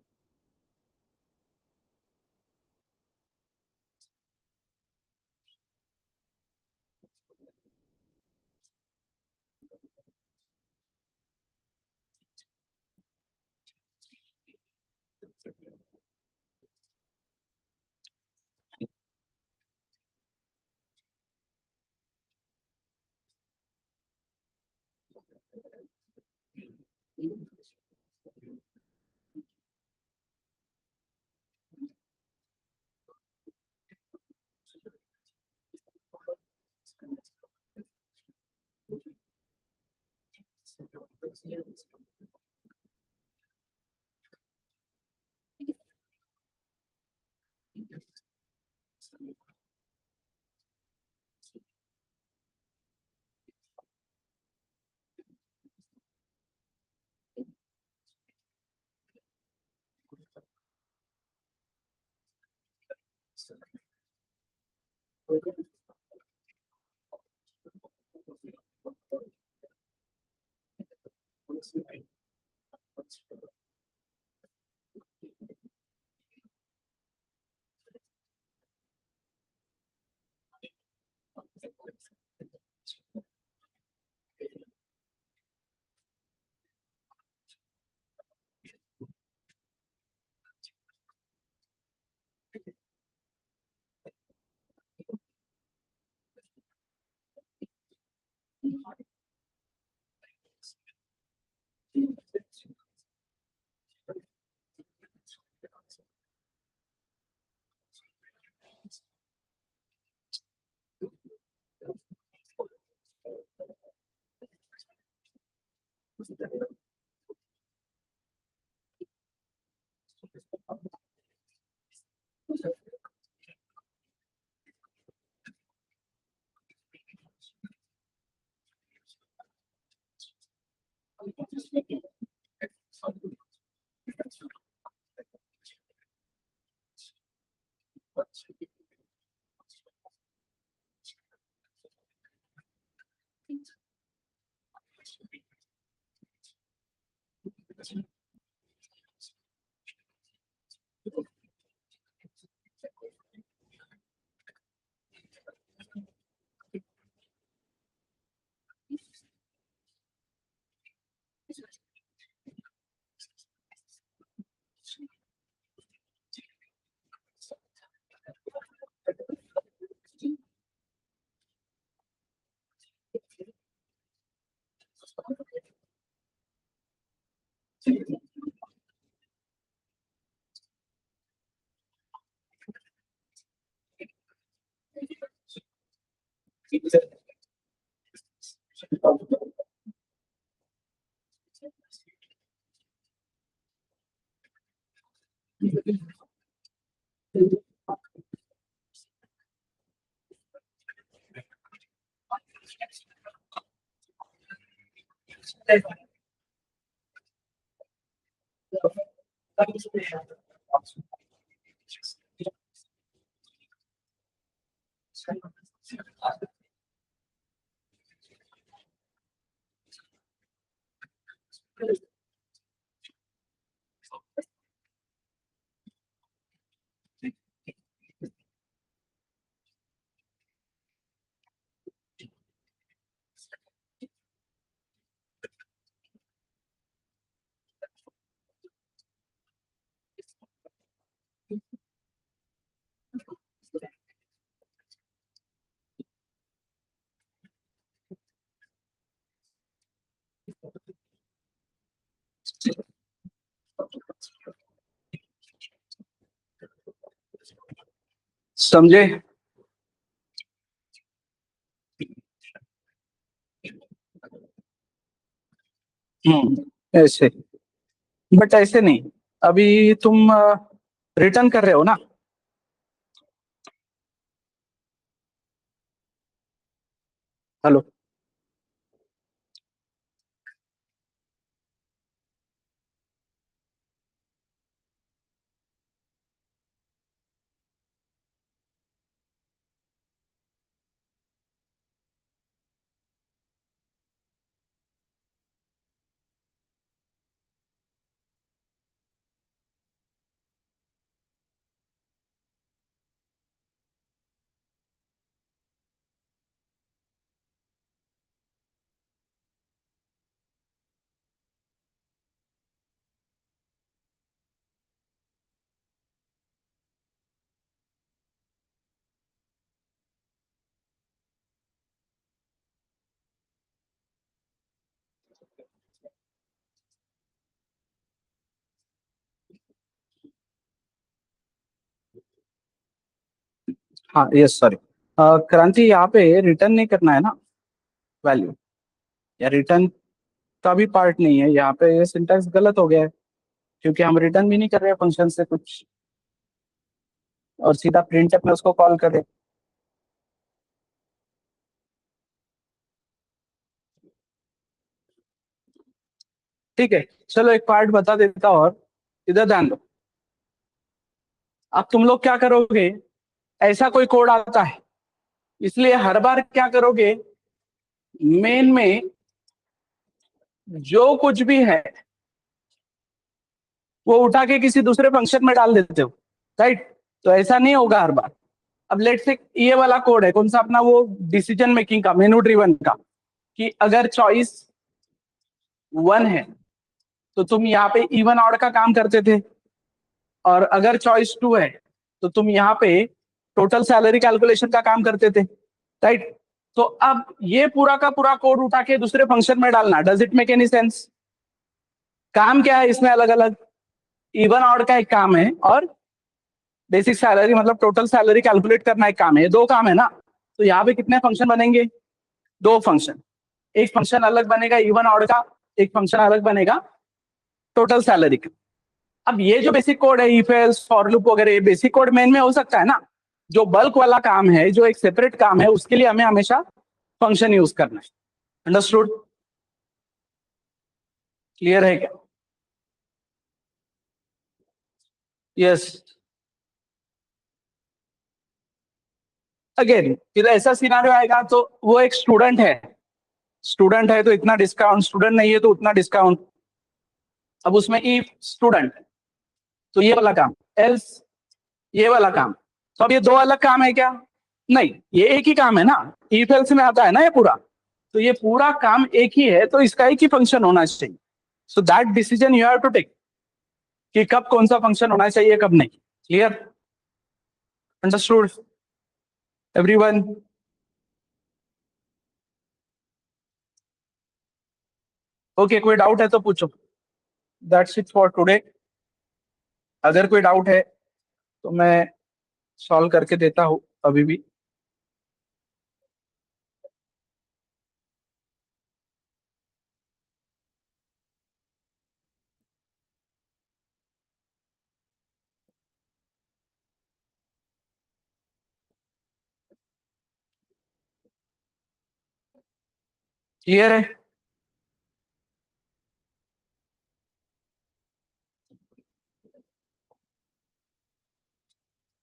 समझे? ऐसे, बट ऐसे नहीं। अभी तुम रिटर्न कर रहे हो ना? हेलो? हाँ, यस, सॉरी। क्रांति, यहाँ पे रिटर्न नहीं करना है ना वैल्यू, या रिटर्न का भी पार्ट नहीं है यहाँ पे। ये सिंटैक्स गलत हो गया है, क्योंकि हम रिटर्न भी नहीं कर रहे हैं फंक्शन से कुछ, और सीधा प्रिंटफ में उसको कॉल कर रहे हैं। ठीक है, चलो एक पार्ट बता देता हूँ और इधर ध्यान दो। अब तुम लोग क्या करोगे, ऐसा कोई कोड आता है, इसलिए हर बार क्या करोगे, मेन में जो कुछ भी है वो उठा के किसी दूसरे फंक्शन में डाल देते हो, राइट? तो ऐसा नहीं होगा हर बार। अब लेट्स से ये वाला कोड है कौन सा अपना, वो डिसीजन मेकिंग का, मेनू ड्रिवन का, कि अगर चॉइस 1 है तो तुम यहाँ पे इवन ऑड का काम करते थे, और अगर चॉइस 2 है तो तुम यहाँ पे टोटल सैलरी कैलकुलेशन का काम करते थे, राइट? तो अब ये पूरा का पूरा कोड उठा के दूसरे फंक्शन में डालना, does it make any sense? काम क्या है इसमें अलग अलग, इवन ऑड का एक काम है और बेसिक सैलरी मतलब टोटल सैलरी कैलकुलेट करना एक काम है, ये दो काम है ना। तो यहाँ पे कितने फंक्शन बनेंगे, दो फंक्शन। एक फंक्शन अलग बनेगा इवन ऑड का, एक फंक्शन अलग बनेगा टोटल सैलरी का। अब ये जो बेसिक कोड है, इफ एल्स फॉर लूप वगैरह, ये बेसिक कोड मेन में हो सकता है ना। जो बल्क वाला काम है, जो एक सेपरेट काम है, उसके लिए हमें हमेशा फंक्शन यूज करना है। अंडरस्टूड? क्लियर है क्या? यस। अगेन फिर ऐसा सिनारियो आएगा तो वो एक स्टूडेंट है, स्टूडेंट है तो इतना डिस्काउंट, स्टूडेंट नहीं है तो उतना डिस्काउंट। अब उसमें इफ स्टूडेंट, तो ये वाला काम, एल्स ये वाला काम। तो अब ये दो अलग काम है क्या? नहीं, ये एक ही काम है ना, इफ एल्स में आता है ना ये पूरा। तो ये पूरा काम एक ही है, तो इसका एक ही फंक्शन होना चाहिए। So that decision you have to take कि कब कौन सा फंक्शन होना चाहिए कब नहीं। क्लियर? Understood everyone? ओके, कोई डाउट है तो पूछो। That's it for today. अगर कोई डाउट है तो मैं सॉल्व करके देता हूँ अभी भी। क्लियर है?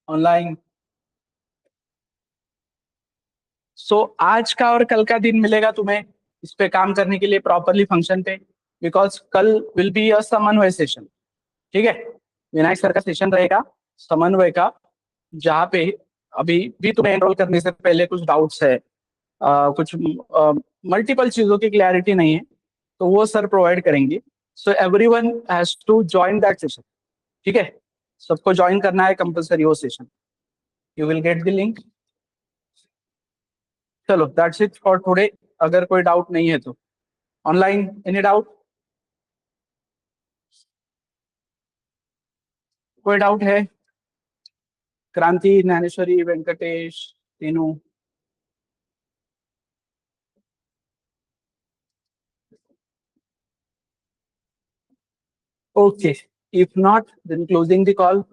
ऑनलाइन। सो आज का और कल का दिन मिलेगा तुम्हें इस पे काम करने के लिए प्रॉपरली फंक्शन पे, बिकॉज कल विल बी अ समन्वय सेशन। ठीक है, विनायक सर का सेशन रहेगा समन्वय का, जहाँ पे अभी भी तुम्हें एनरोल करने से पहले कुछ डाउट्स है, कुछ मल्टीपल चीजों की क्लैरिटी नहीं है, तो वो सर प्रोवाइड करेंगे। So everyone has to join that session. ठीक है, सबको ज्वाइन करना है कंपलसरी वो session. You will get the link. चलो दैट्स इट फॉर टुडे। अगर कोई डाउट नहीं है तो ऑनलाइन, एनी डाउट? कोई डाउट है? क्रांति, ज्ञानेश्वरी, वेंकटेश, तीनों? Okay, if not then closing the call.